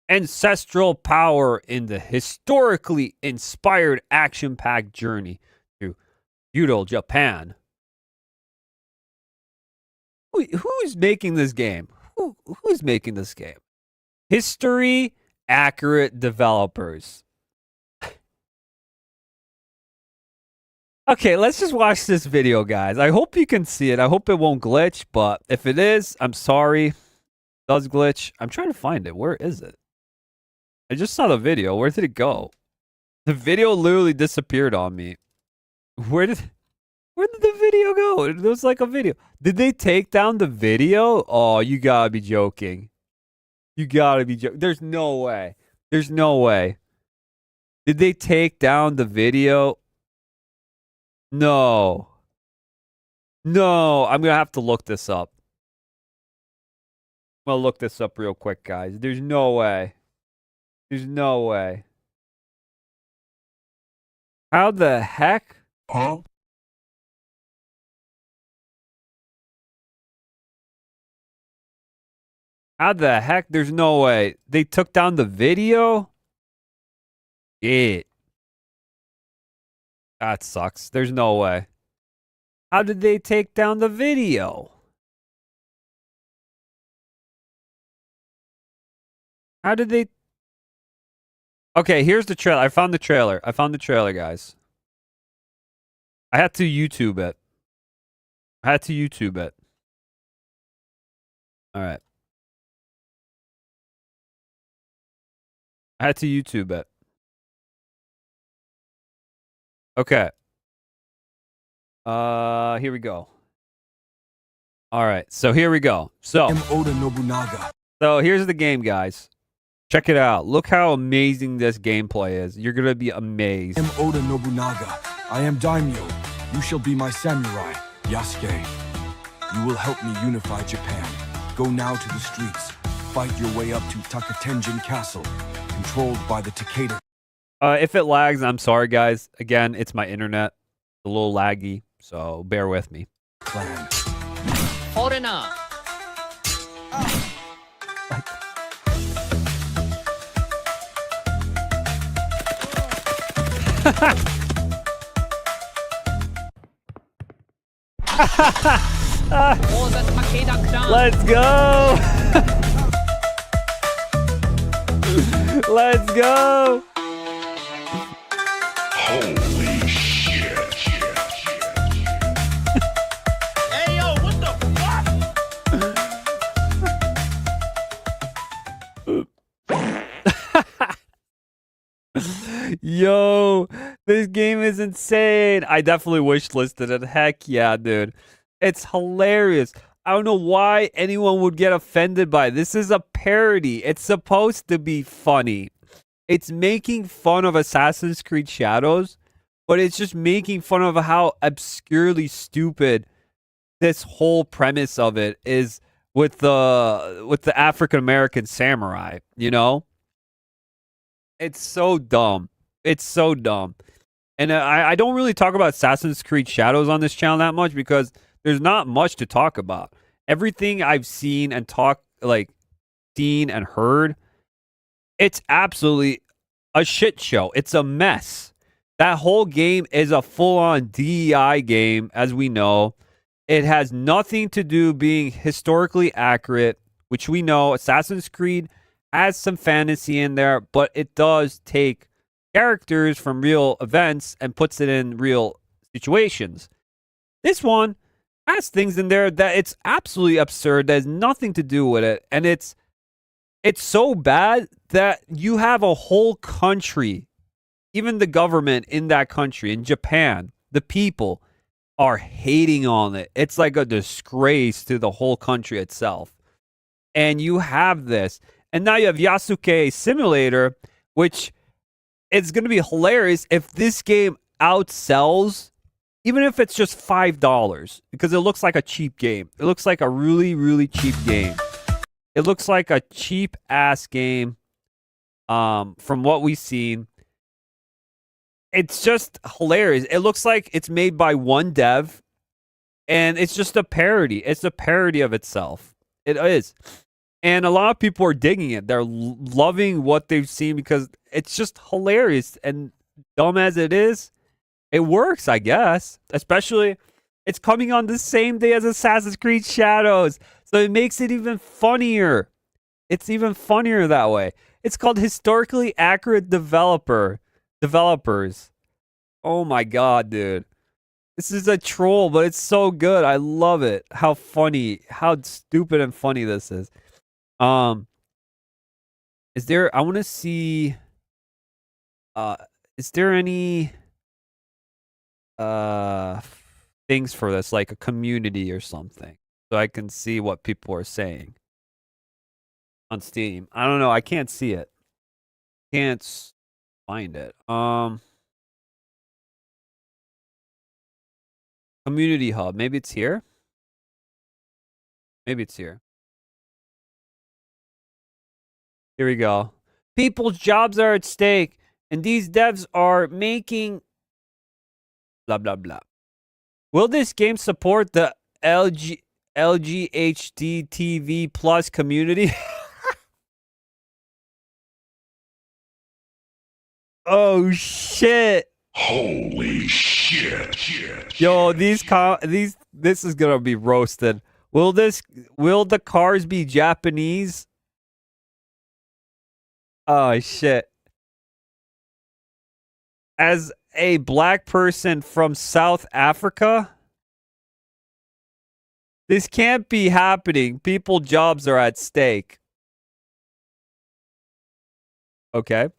ancestral power in the historically inspired action-packed journey to feudal Japan. Who's making this game? Who's making this game? History accurate developers. Okay, let's just watch this video, guys. I hope you can see it. I hope it won't glitch, but if it is, I'm sorry. It does glitch. I'm trying to find it. Where is it? I just saw the video. Where did it go? The video literally disappeared on me. Where did the video go? There was like a video. Did they take down the video? Oh, you gotta be joking. You gotta be joking. There's no way. There's no way. Did they take down the video? No. No. I'm gonna have to look this up. I'm gonna look this up real quick, guys. There's no way. There's no way. How the heck? Huh? How the heck? There's no way. They took down the video? Shit. That sucks. There's no way. How did they take down the video? How did they... Okay, here's the trailer. I found the trailer. I found the trailer, guys. I had to YouTube it. I had to YouTube it. All right. I had to YouTube it. Okay. Here we go. All right. So here we go. So Oda Nobunaga. So here's the game, guys. Check it out. Look how amazing this gameplay is. You're gonna be amazed. I am Oda Nobunaga. I am Daimyo. You shall be my samurai, Yasuke. You will help me unify Japan. Go now to the streets. Fight your way up to Takatenjin Castle, controlled by the Takeda If it lags, I'm sorry, guys. Again, it's my internet. It's a little laggy, so bear with me. clan. Foreigner. Let's go! Let's go. Holy shit. Hey, yo, what the fuck? Yo, this game is insane. I definitely wish listed it. Heck yeah, dude. It's hilarious. I don't know why anyone would get offended by it. This is a parody. It's supposed to be funny. It's making fun of Assassin's Creed Shadows, but it's just making fun of how obscurely stupid this whole premise of it is with the African American samurai, you know? It's so dumb. It's so dumb. And I don't really talk about Assassin's Creed Shadows on this channel that much because there's not much to talk about. Everything I've seen and seen and heard, it's absolutely a shit show. It's a mess. That whole game is a full-on DEI game, as we know. It has nothing to do being historically accurate, which we know Assassin's Creed has some fantasy in there, but it does take characters from real events and puts it in real situations. This one has things in there that it's absolutely absurd. That has nothing to do with it, and it's so bad that you have a whole country, even the government in that country, in Japan, the people are hating on it. It's like a disgrace to the whole country itself. And you have this, and now you have Yasuke Simulator, which it's going to be hilarious if this game outsells, even if it's just $5, because it looks like a cheap game. It looks like a really, really cheap game. It looks like a cheap ass game from what we've seen. It's just hilarious. It looks like it's made by one dev, and it's just a parody. It's a parody of itself. It is. And a lot of people are digging it. They're loving what they've seen because it's just hilarious. And dumb as it is, it works, I guess. Especially, it's coming on the same day as Assassin's Creed Shadows. So it makes it even funnier. It's even funnier that way. It's called Historically Accurate Developers. Oh my god, dude. This is a troll, but it's so good. I love it. How funny, how stupid and funny this is. Is there, I want to see, is there any, things for this, like a community or something, so I can see what people are saying on Steam? I don't know. I can't see it. Can't find it. Community hub. Maybe it's here. Maybe it's here. Here we go. People's jobs are at stake, and these devs are making blah blah blah. Will this game support the LGHDTV plus community? Oh shit! Holy shit. Yo, this is gonna be roasted. Will the cars be Japanese? Oh shit. As a black person from South Africa, this can't be happening. People's jobs are at stake. Okay.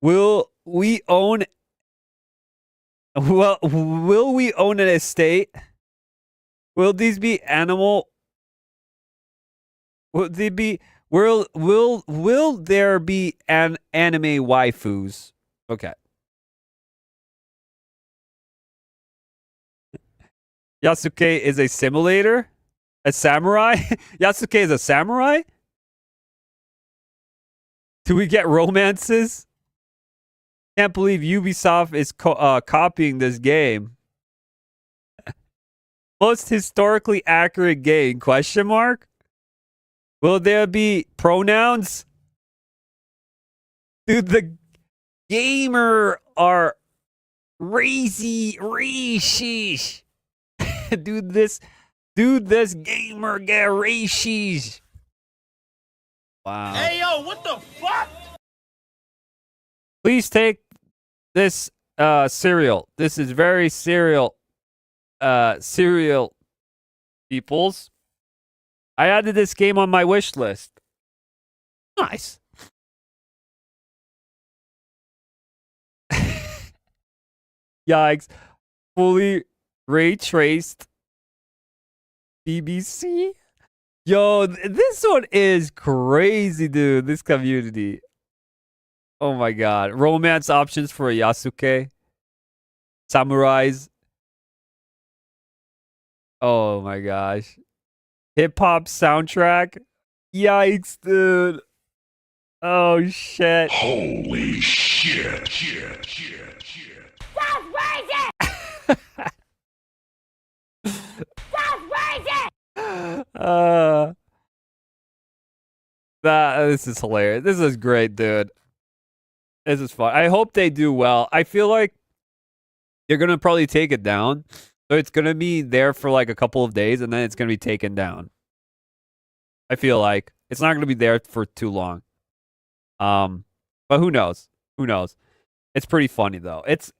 Will we own an estate? Will these be animal? Will there be an anime waifus? Okay. Yasuke is a simulator? A samurai? Yasuke is a samurai? Do we get romances? Can't believe Ubisoft is copying this game. Most historically accurate game? Question mark? Will there be pronouns? Dude, the gamer are racist. Dude, this gamer get racist. Wow. Hey, yo, what the fuck? Please take this cereal. This is very cereal. Cereal peoples. I added this game on my wish list. Nice. Yikes. Fully ray traced BBC. Yo, this one is crazy, dude. This community. Oh my god. Romance options for a Yasuke. Samurais. Oh my gosh. Hip hop soundtrack. Yikes, dude. Oh shit. Holy shit. This is hilarious. This is great, dude. This is fun. I hope they do well. I feel like they're gonna probably take it down. So it's gonna be there for like a couple of days and then it's gonna be taken down. I feel like it's not gonna be there for too long. But who knows? Who knows? It's pretty funny though. It's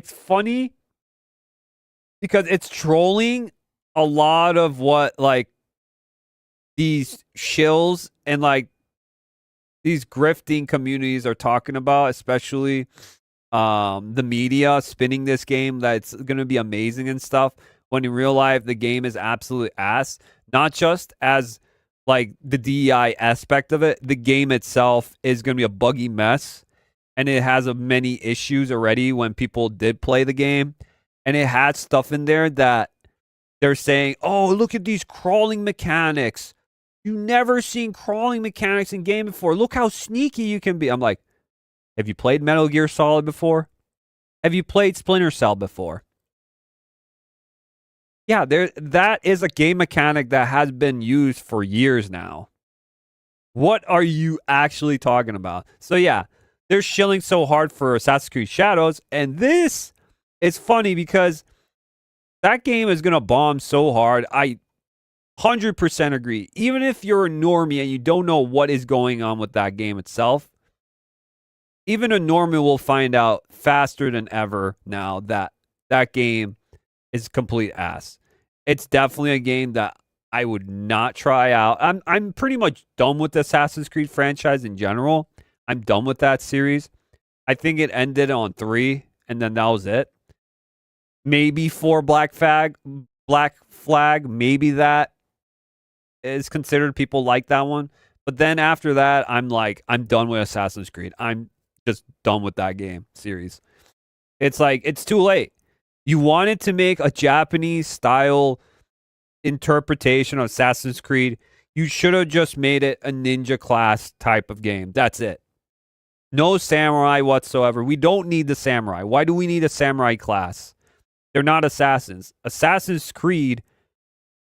funny because it's trolling a lot of what like these shills and like these grifting communities are talking about, especially the media spinning this game that it's going to be amazing and stuff, when in real life the game is absolute ass. Not just as like the DEI aspect of it, the game itself is going to be a buggy mess, and it has many issues already when people did play the game, and it had stuff in there that they're saying, oh, look at these crawling mechanics. You never seen crawling mechanics in game before. Look how sneaky you can be. I'm like, have you played Metal Gear Solid before? Have you played Splinter Cell before? Yeah, that is a game mechanic that has been used for years now. What are you actually talking about? So yeah, they're shilling so hard for Assassin's Creed Shadows, and this is funny because that game is going to bomb so hard. I 100% agree. Even if you're a normie and you don't know what is going on with that game itself, even a normie will find out faster than ever now that that game is complete ass. It's definitely a game that I would not try out. I'm pretty much done with the Assassin's Creed franchise in general. I'm done with that series. I think it ended on 3, and then that was it. Maybe 4 Black Flag, maybe that is considered. People like that one. But then after that, I'm done with Assassin's Creed. I'm just done with that game series. It's like, it's too late. You wanted to make a Japanese style interpretation of Assassin's Creed. You should have just made it a ninja class type of game. That's it. No samurai whatsoever. We don't need the samurai. Why do we need a samurai class? They're not assassins. Assassin's Creed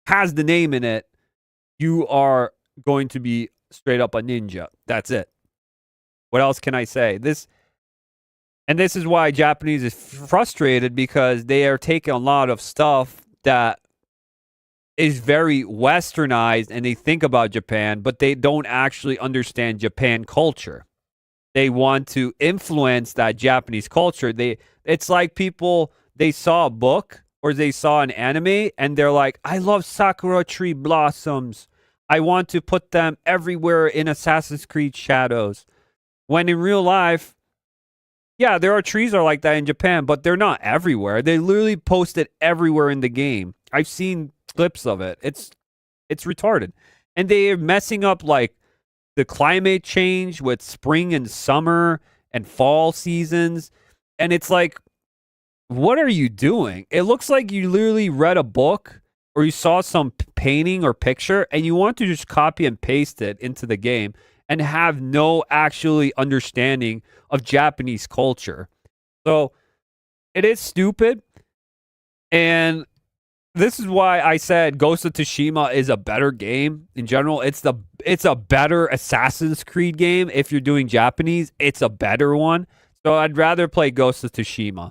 has the name in it. You are going to be straight up a ninja. That's it. What else can I say? This is why Japanese is frustrated, because they are taking a lot of stuff that is very westernized and they think about Japan, but they don't actually understand Japan culture. They want to influence that Japanese culture. It's like people, they saw a book or they saw an anime and they're like, I love sakura tree blossoms. I want to put them everywhere in Assassin's Creed Shadows. When in real life, yeah, there are trees are like that in Japan, but they're not everywhere. They literally post it everywhere in the game. I've seen clips of it. It's retarded. And they're messing up like the climate change with spring and summer and fall seasons. And it's like, what are you doing? It looks like you literally read a book or you saw some painting or picture and you want to just copy and paste it into the game and have no actually understanding of Japanese culture. So it is stupid. And this is why I said Ghost of Tsushima is a better game in general. It's a better Assassin's Creed game. If you're doing Japanese, it's a better one. So I'd rather play Ghost of Tsushima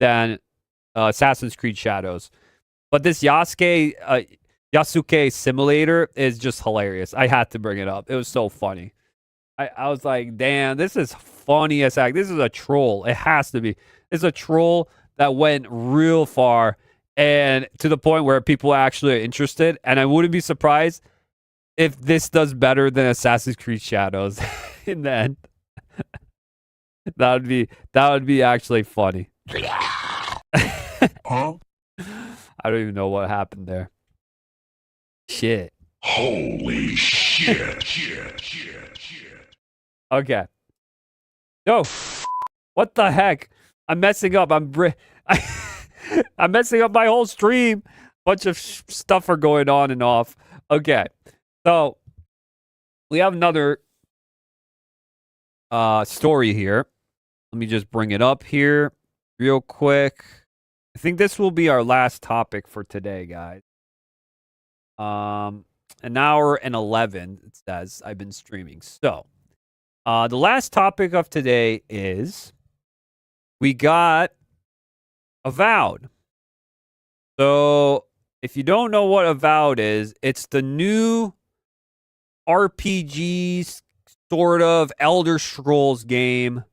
than Assassin's Creed Shadows. But this Yasuke Simulator is just hilarious. I had to bring it up. It was so funny. I was like, damn, this is funny as heck. This is a troll. It has to be. It's a troll that went real far and to the point where people actually are interested. And I wouldn't be surprised if this does better than Assassin's Creed Shadows in the end. That would be actually funny. Huh? I don't even know what happened there. Shit. Holy shit. Okay. Yo, what the heck? I'm messing up. I'm messing up my whole stream. Bunch of stuff are going on and off. Okay. So, we have another story here. Let me just bring it up here real quick. I think this will be our last topic for today, guys. An hour and 11, it says, I've been streaming. So, the last topic of today is we got Avowed. So, if you don't know what Avowed is, it's the new RPG sort of Elder Scrolls game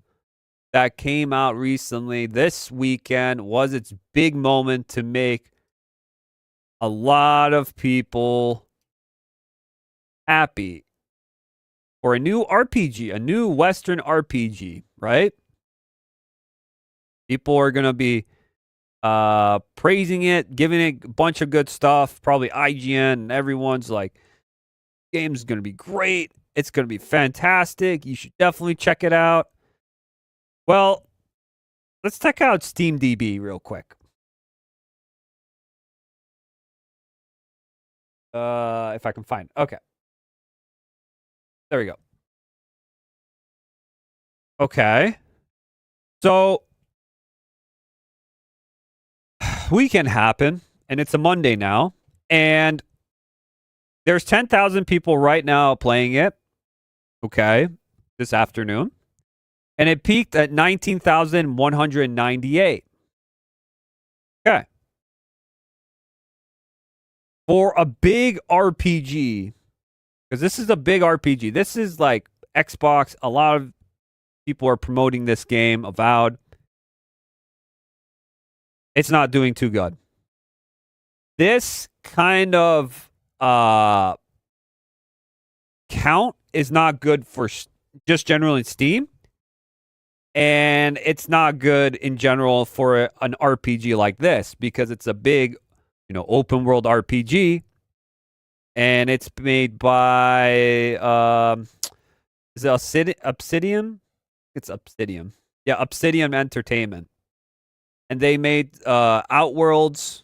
that came out recently. This weekend was its big moment to make a lot of people happy for a new RPG, a new Western RPG, right? People are going to be praising it, giving it a bunch of good stuff. Probably IGN and everyone's like, game's going to be great. It's going to be fantastic. You should definitely check it out. Well, let's check out SteamDB real quick. If I can find it. Okay. There we go. Okay. So, weekend happened, and it's a Monday now, and there's 10,000 people right now playing it. Okay. This afternoon. And it peaked at 19,198. Okay. For a big RPG, because this is a big RPG. This is like Xbox. A lot of people are promoting this game, Avowed. It's not doing too good. This kind of count is not good for just generally Steam. And it's not good in general for an RPG like this because it's a big, open world RPG. And it's made by, is it Obsidian? It's Obsidian. Yeah, Obsidian Entertainment. And they made Outworlds.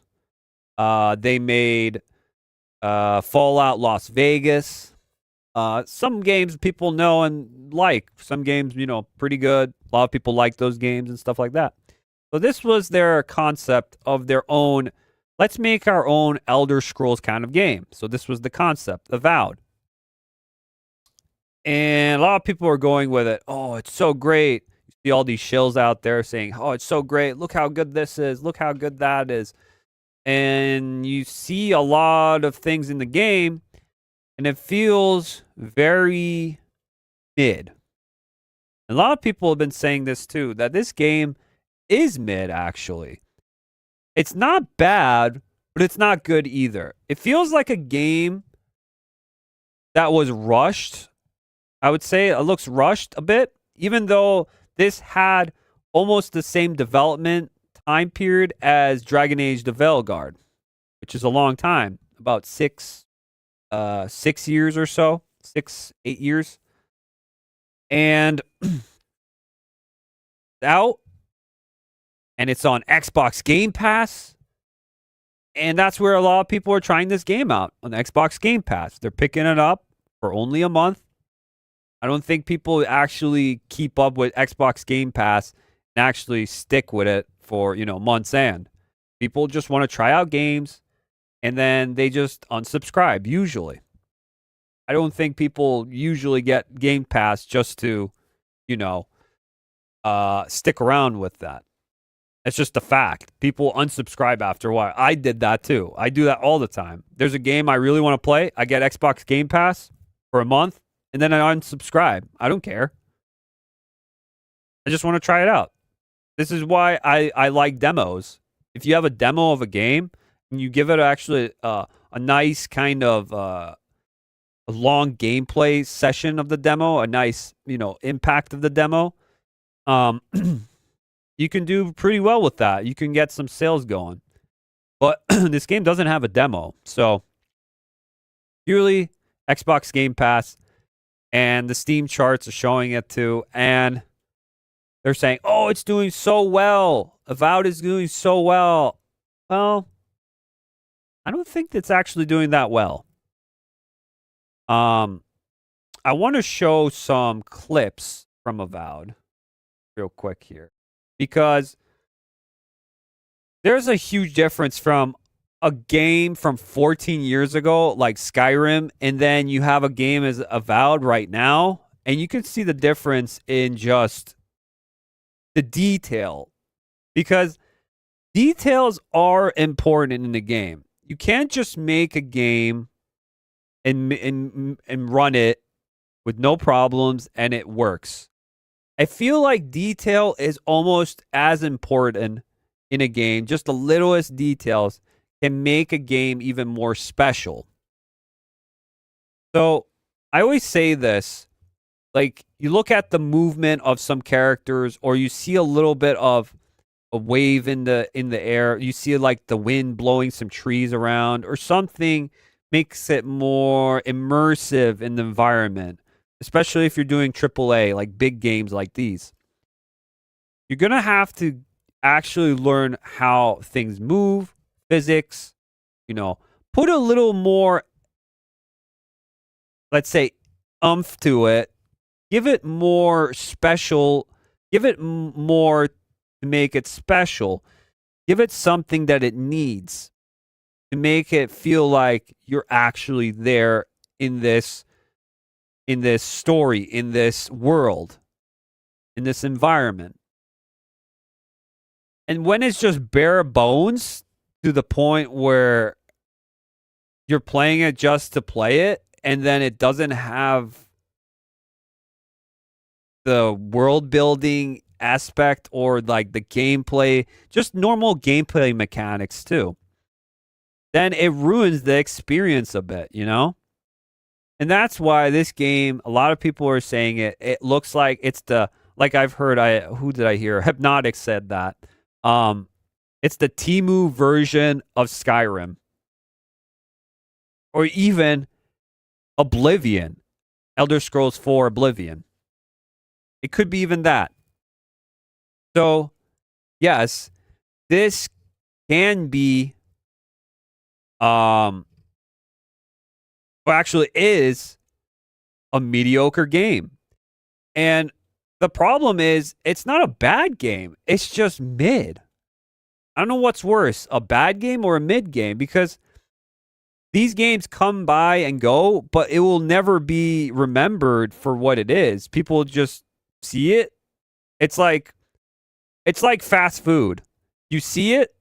They made Fallout Las Vegas. Some games people know and like. Some games, pretty good. A lot of people like those games and stuff like that. So this was their concept of their own, let's make our own Elder Scrolls kind of game. So this was the concept, Avowed. And a lot of people are going with it. Oh, it's so great. You see all these shills out there saying, oh, it's so great. Look how good this is. Look how good that is. And you see a lot of things in the game, and it feels very mid. A lot of people have been saying this too, that this game is mid, actually. It's not bad, but it's not good either. It feels like a game that was rushed. I would say it looks rushed a bit, even though this had almost the same development time period as Dragon Age the Veilguard, which is a long time, about 6 years or so, 8 years. And out, and it's on Xbox Game Pass, and that's where a lot of people are trying this game out, on Xbox Game Pass. They're picking it up for only a month. I don't think people actually keep up with Xbox Game Pass and actually stick with it for, months and. People just want to try out games, and then they just unsubscribe, usually. I don't think people usually get Game Pass just to, stick around with that. It's just a fact. People unsubscribe after a while. I did that too. I do that all the time. There's a game I really want to play. I get Xbox Game Pass for a month, and then I unsubscribe. I don't care. I just want to try it out. This is why I like demos. If you have a demo of a game and you give it actually a nice kind of a long gameplay session of the demo, a nice, impact of the demo, you can do pretty well with that. You can get some sales going. But this game doesn't have a demo. So purely Xbox Game Pass, and the Steam charts are showing it too. And they're saying, oh, it's doing so well. Avowed is doing so well. Well, I don't think it's actually doing that well. I want to show some clips from Avowed real quick here, because there's a huge difference from a game from 14 years ago, like Skyrim, and then you have a game as Avowed right now, and you can see the difference in just the detail, because details are important in the game. You can't just make a game and run it with no problems and it works. I feel like detail is almost as important in a game. Just the littlest details can make a game even more special. So I always say this, like, you look at the movement of some characters, or you see a little bit of a wave in the air. You see like the wind blowing some trees around, or something makes it more immersive in the environment, especially if you're doing AAA, like big games like these. You're going to have to actually learn how things move, physics, put a little more, let's say, oomph to it. Give it more special. Give it more to make it special. Give it something that it needs to make it feel like you're actually there in this story, in this world, in this environment. And when it's just bare bones to the point where you're playing it just to play it, and then it doesn't have the world building aspect or like the gameplay, just normal gameplay mechanics too, then it ruins the experience a bit, And that's why this game, a lot of people are saying it looks like it's like I've heard, who did I hear? Hypnotic said that. It's the Temu version of Skyrim. Or even Oblivion. Elder Scrolls 4 Oblivion. It could be even that. So, yes, this can be, actually is a mediocre game. And the problem is, it's not a bad game. It's just mid. I don't know what's worse, a bad game or a mid game, because these games come by and go, but it will never be remembered for what it is. People just see it. It's like fast food. You see it,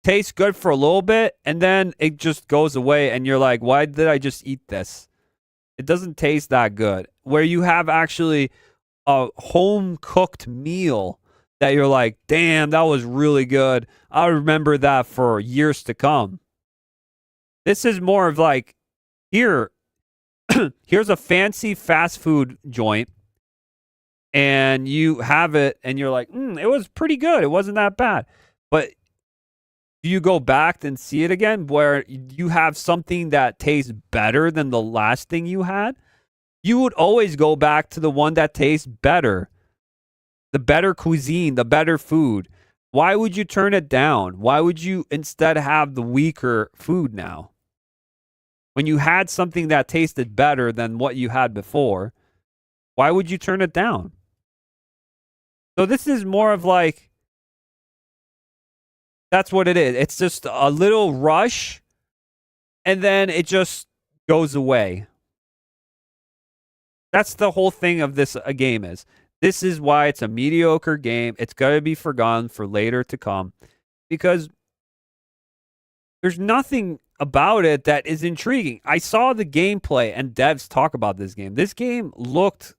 tastes good for a little bit, and then it just goes away, and you're like, why did I just eat this? It doesn't taste that good. Where you have actually a home-cooked meal that you're like, damn, that was really good. I'll remember that for years to come. This is more of like, here's a fancy fast food joint, and you have it, and you're like, it was pretty good. It wasn't that bad. But do you go back and see it again where you have something that tastes better than the last thing you had? You would always go back to the one that tastes better. The better cuisine, the better food. Why would you turn it down? Why would you instead have the weaker food now? When you had something that tasted better than what you had before, why would you turn it down? So this is more of like, that's what it is. It's just a little rush, and then it just goes away. That's the whole thing of this a game is. This is why it's a mediocre game. It's got to be forgotten for later to come, because there's nothing about it that is intriguing. I saw the gameplay and devs talk about this game. This game looked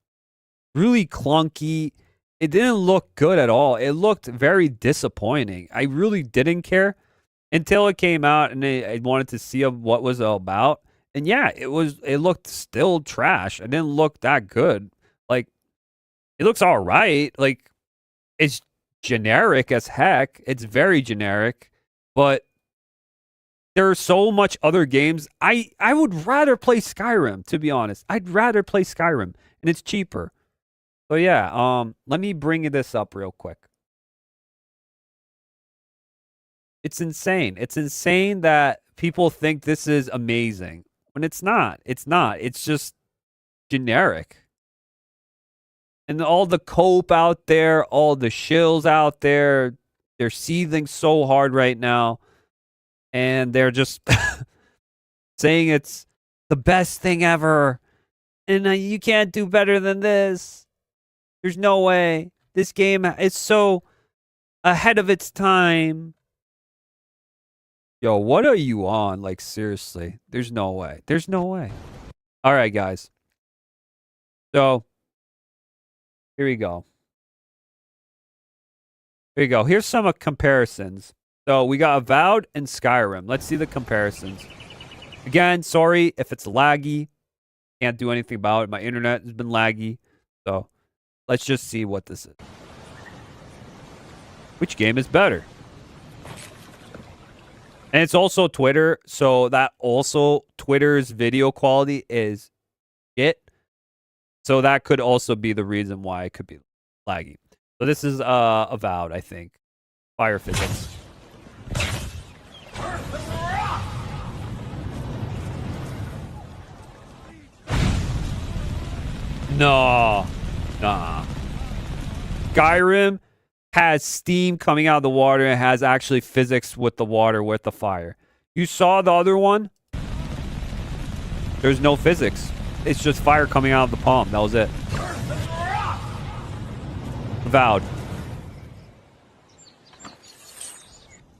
really clunky. It didn't look good at all. It looked very disappointing. I really didn't care until it came out and I wanted to see what was it about. And yeah, it looked still trash. It didn't look that good. Like, it looks all right. Like, it's generic as heck. It's very generic. But there are so much other games. I would rather play Skyrim, to be honest. I'd rather play Skyrim. And it's cheaper. So yeah, let me bring this up real quick. It's insane. It's insane that people think this is amazing. When it's not. It's not. It's just generic. And all the cope out there, all the shills out there, they're seething so hard right now. And they're just saying it's the best thing ever. And you can't do better than this. There's no way. This game is so ahead of its time. Yo, what are you on? Like, seriously. There's no way. There's no way. All right, guys. So, here we go. Here we go. Here's some comparisons. So, we got Avowed and Skyrim. Let's see the comparisons. Again, sorry if it's laggy. Can't do anything about it. My internet has been laggy. So, let's just see what this is. Which game is better? And it's also Twitter, so that also Twitter's video quality is shit. So that could also be the reason why it could be laggy. So this is Avowed, I think. Fire physics. No. Nah. Skyrim has steam coming out of the water and has actually physics with the water, with the fire. You saw the other one? There's no physics. It's just fire coming out of the palm. That was it. Avowed.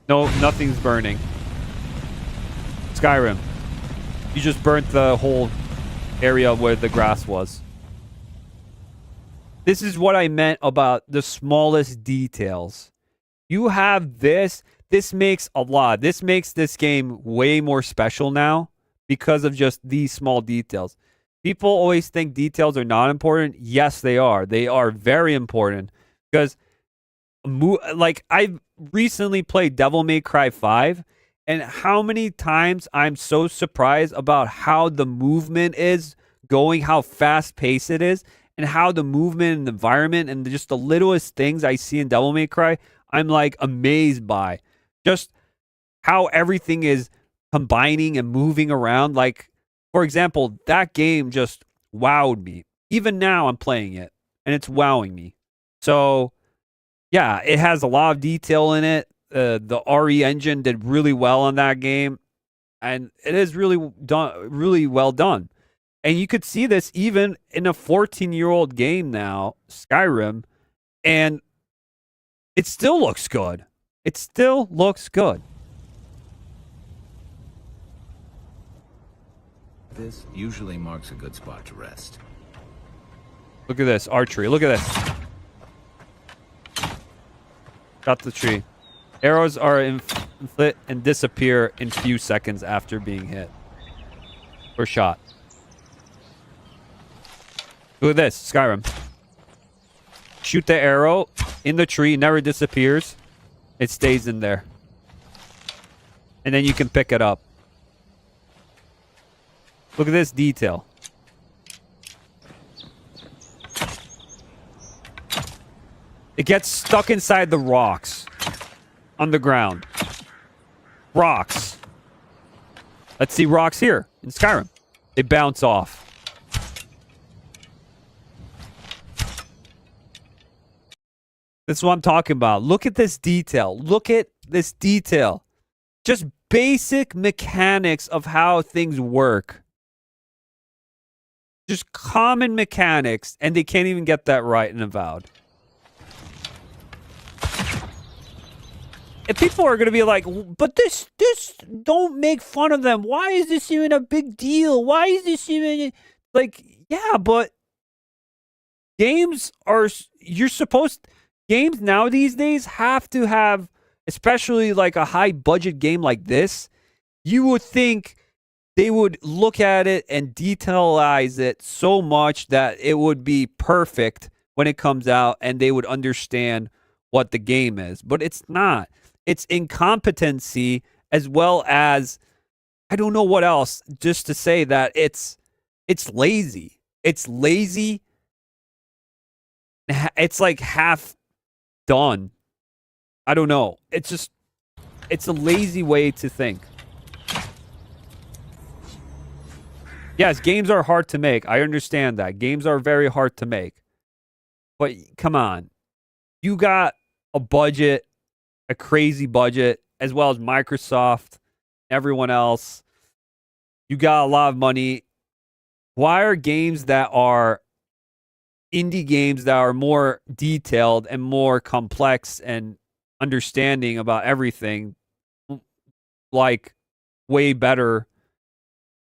No, nothing's burning. Skyrim. You just burnt the whole area where the grass was. This is what I meant about the smallest details. You have this. This makes a lot. This makes this game way more special now because of just these small details. People always think details are not important. Yes, they are. They are very important because, like, I've recently played Devil May Cry 5, and how many times I'm so surprised about how the movement is going, how fast-paced it is, and how the movement and the environment and just the littlest things I see in Devil May Cry, I'm like amazed by. Just how everything is combining and moving around. Like, for example, that game just wowed me. Even now I'm playing it and it's wowing me. So, yeah, it has a lot of detail in it. The RE engine did really well on that game. And it is really well done. And you could see this even in a 14-year-old game now, Skyrim, and it still looks good. It still looks good. This usually marks a good spot to rest. Look at this, archery. Look at this. Got the tree. Arrows are inflict and disappear in few seconds after being hit or shot. Look at this, Skyrim. Shoot the arrow in the tree, never disappears. It stays in there. And then you can pick it up. Look at this detail. It gets stuck inside the rocks. On the ground. Rocks. Let's see rocks here in Skyrim. They bounce off. That's what I'm talking about. Look at this detail. Look at this detail. Just basic mechanics of how things work. Just common mechanics, and they can't even get that right in Avowed. And people are gonna be like, but this don't make fun of them. Why is this even a big deal? Why is this even like, yeah, but games are games now these days have to have, especially like a high budget game like this, you would think they would look at it and detailize it so much that it would be perfect when it comes out and they would understand what the game is. But it's not. It's incompetency as well as, I don't know what else, just to say that it's lazy. It's lazy. It's like half done. I don't know. It's a lazy way to think. Yes, games are hard to make. I understand that. Games are very hard to make. But come on. You got a budget, a crazy budget, as well as Microsoft, everyone else. You got a lot of money. Why are games that are indie games that are more detailed and more complex and understanding about everything, like, way better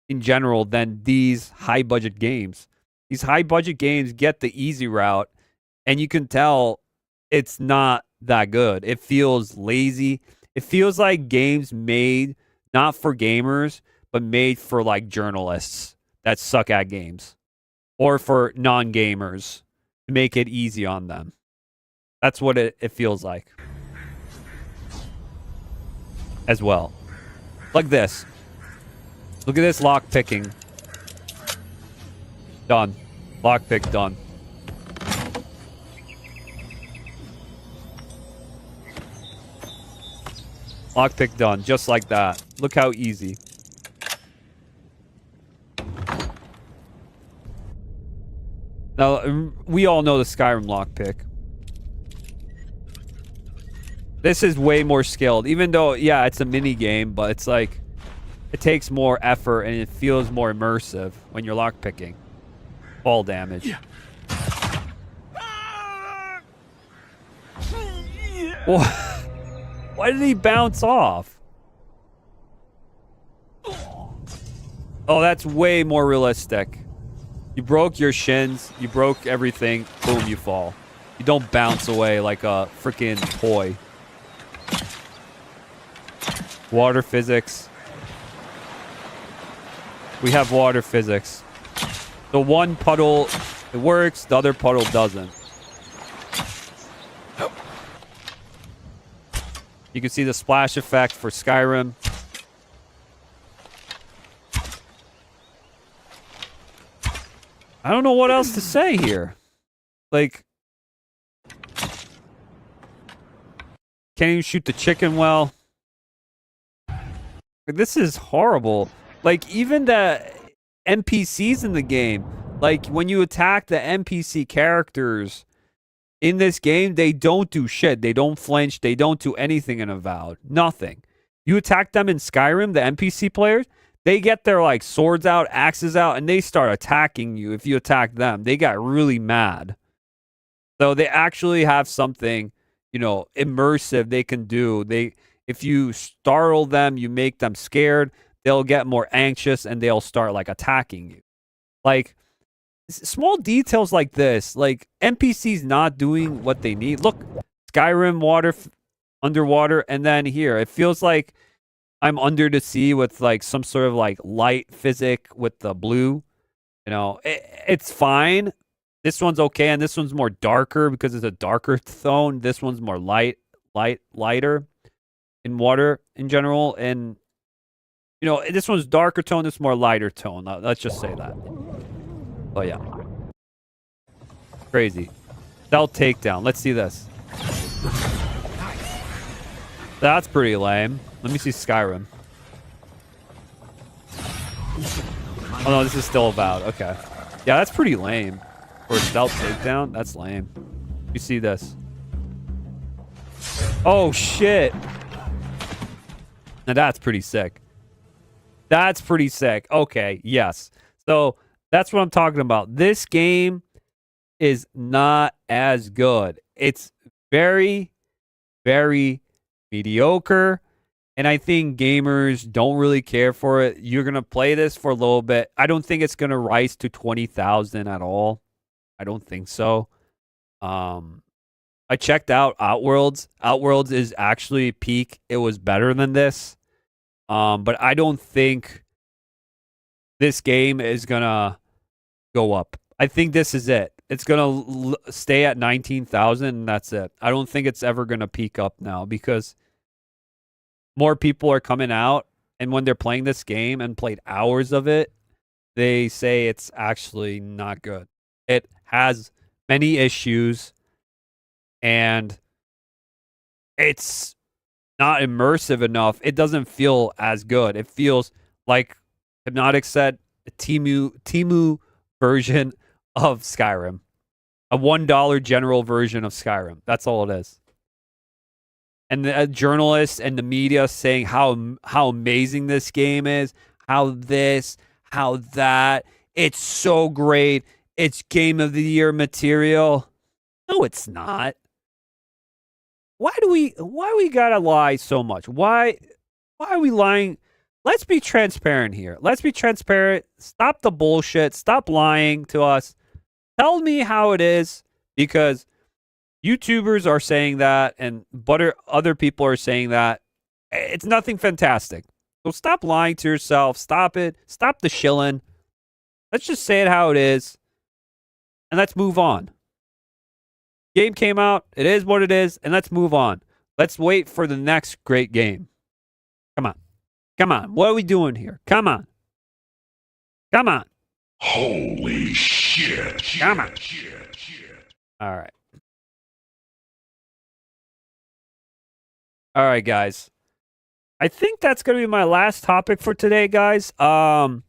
in general than these high budget games? These high budget games get the easy route, and you can tell it's not that good. It feels lazy. It feels like games made not for gamers, but made for like journalists that suck at games, or for non-gamers to make it easy on them. That's what it feels like as well. Like this. Look at this lock picking. Done. Lock pick done. Lockpick done, just like that. Look how easy. Now, we all know the Skyrim lockpick. This is way more skilled, even though, yeah, it's a mini game, but it's like, it takes more effort and it feels more immersive when you're lockpicking. Fall damage. Yeah. Why did he bounce off? Oh, that's way more realistic. You broke your shins. You broke everything. Boom, you fall. You don't bounce away like a freaking toy. Water physics. We have water physics. The one puddle, it works. The other puddle doesn't. You can see the splash effect for Skyrim. I don't know what else to say here. Like, can't even shoot the chicken well. Like, this is horrible. Like, even the NPCs in the game, like, when you attack the NPC characters in this game, they don't do shit. They don't flinch. They don't do anything in Avowed. Nothing. You attack them in Skyrim, the NPC players, they get their, like, swords out, axes out, and they start attacking you if you attack them. They got really mad. So they actually have something, you know, immersive they can do. If you startle them, you make them scared, they'll get more anxious, and they'll start, like, attacking you. Like, small details like this, like NPCs not doing what they need. Look, Skyrim water, underwater, and then here it feels like I'm under the sea with like some sort of like light physic with the blue. You know, it's fine. This one's okay, and this one's more darker because it's a darker tone. This one's more lighter in water in general, and you know, this one's darker tone. This more lighter tone. Let's just say that. Oh, yeah. Crazy. Stealth takedown. Let's see this. That's pretty lame. Let me see Skyrim. Oh, no, this is still Avowed. Okay. Yeah, that's pretty lame. For a stealth takedown, that's lame. You see this. Oh, shit. Now, that's pretty sick. That's pretty sick. Okay, yes. So, that's what I'm talking about. This game is not as good. It's very, very mediocre. And I think gamers don't really care for it. You're going to play this for a little bit. I don't think it's going to rise to 20,000 at all. I don't think so. I checked out Outworlds. Outworlds is actually peak. It was better than this. But I don't think this game is going to go up. I think this is it. It's going to stay at 19,000 and that's it. I don't think it's ever going to peak up now because more people are coming out, and when they're playing this game and played hours of it, they say it's actually not good. It has many issues, and it's not immersive enough. It doesn't feel as good. It feels like Hypnotic said, a Temu version of Skyrim. A $1 general version of Skyrim. That's all it is. And the journalists and the media saying how amazing this game is, how this, how that. It's so great. It's Game of the Year material. No, it's not. Why we gotta lie so much? Why are we lying? Let's be transparent here. Let's be transparent. Stop the bullshit. Stop lying to us. Tell me how it is, because YouTubers are saying that, and other people are saying that. It's nothing fantastic. So stop lying to yourself. Stop it. Stop the shilling. Let's just say it how it is, and let's move on. Game came out. It is what it is, and let's move on. Let's wait for the next great game. Come on. Come on. What are we doing here? Come on. Come on. Holy shit. Come on. All right. All right, guys. I think that's going to be my last topic for today, guys. Yeah,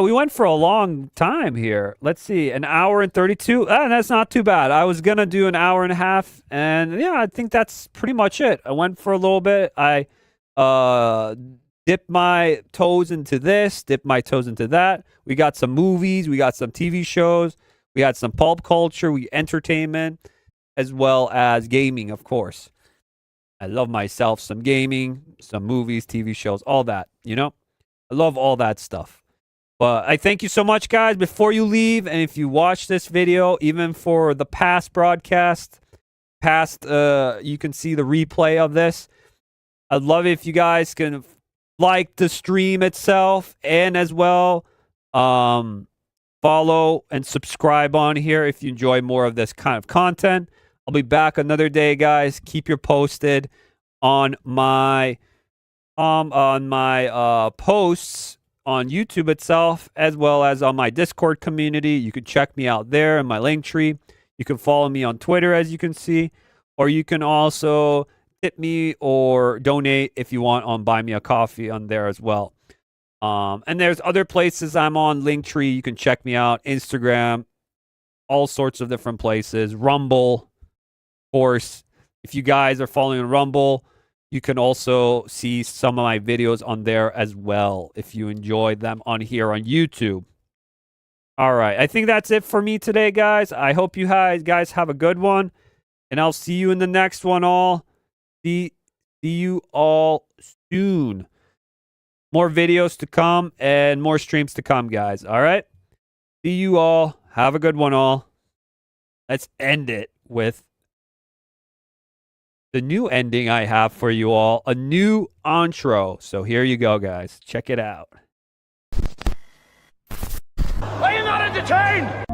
we went for a long time here. Let's see, an hour and 32. That's not too bad. I was going to do an hour and a half, and yeah, I think that's pretty much it. I went for a little bit. I dipped my toes into this, dipped my toes into that. We got some movies. We got some TV shows. We had some pulp culture, entertainment, as well as gaming, of course. I love myself some gaming, some movies, TV shows, all that, you know? I love all that stuff. But I thank you so much, guys. Before you leave, and if you watch this video, even for the past broadcast, you can see the replay of this. I'd love it if you guys can like the stream itself, and as well follow and subscribe on here if you enjoy more of this kind of content. I'll be back another day, guys. Keep you posted on my posts on YouTube itself, as well as on my Discord community. You can check me out there in my link tree. You can follow me on Twitter, as you can see, or you can also tip me or donate if you want on Buy Me a Coffee on there as well. And there's other places I'm on Linktree. You can check me out. Instagram, all sorts of different places. Rumble. Course, if you guys are following Rumble, you can also see some of my videos on there as well if you enjoy them on here on YouTube. All right, I think that's it for me today, guys. I hope you guys have a good one, and I'll see you in the next one. See you all soon. More videos to come and more streams to come, guys. All right, see you all. Have a good one, all. Let's end it with the new ending I have for you all, a new intro. So here you go, guys. Check it out. Are you not entertained?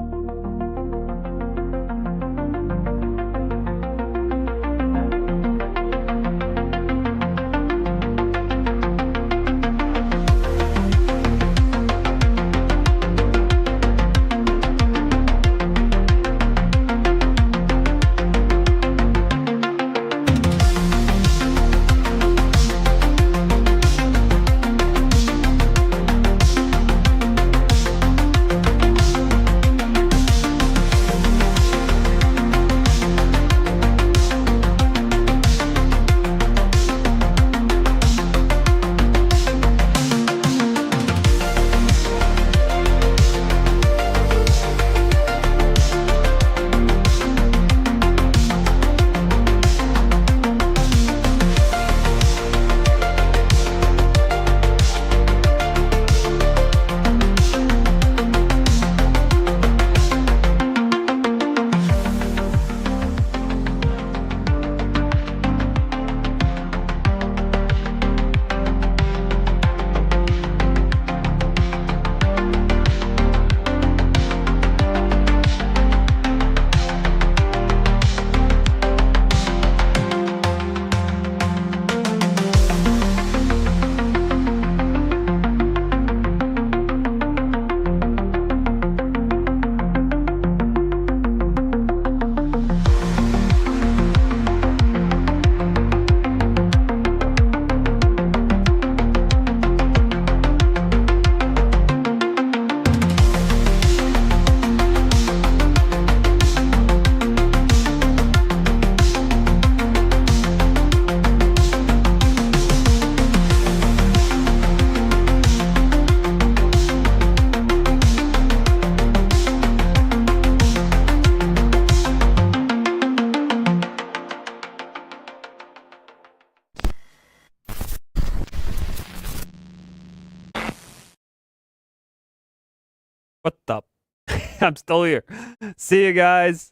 What the? I'm still here. See you guys.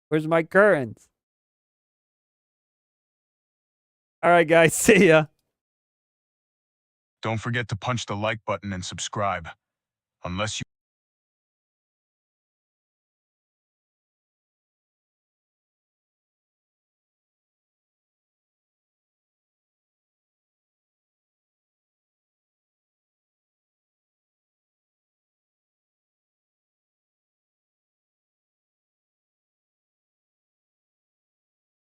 Where's my curtains? All right, guys. See ya. Don't forget to punch the like button and subscribe. Unless you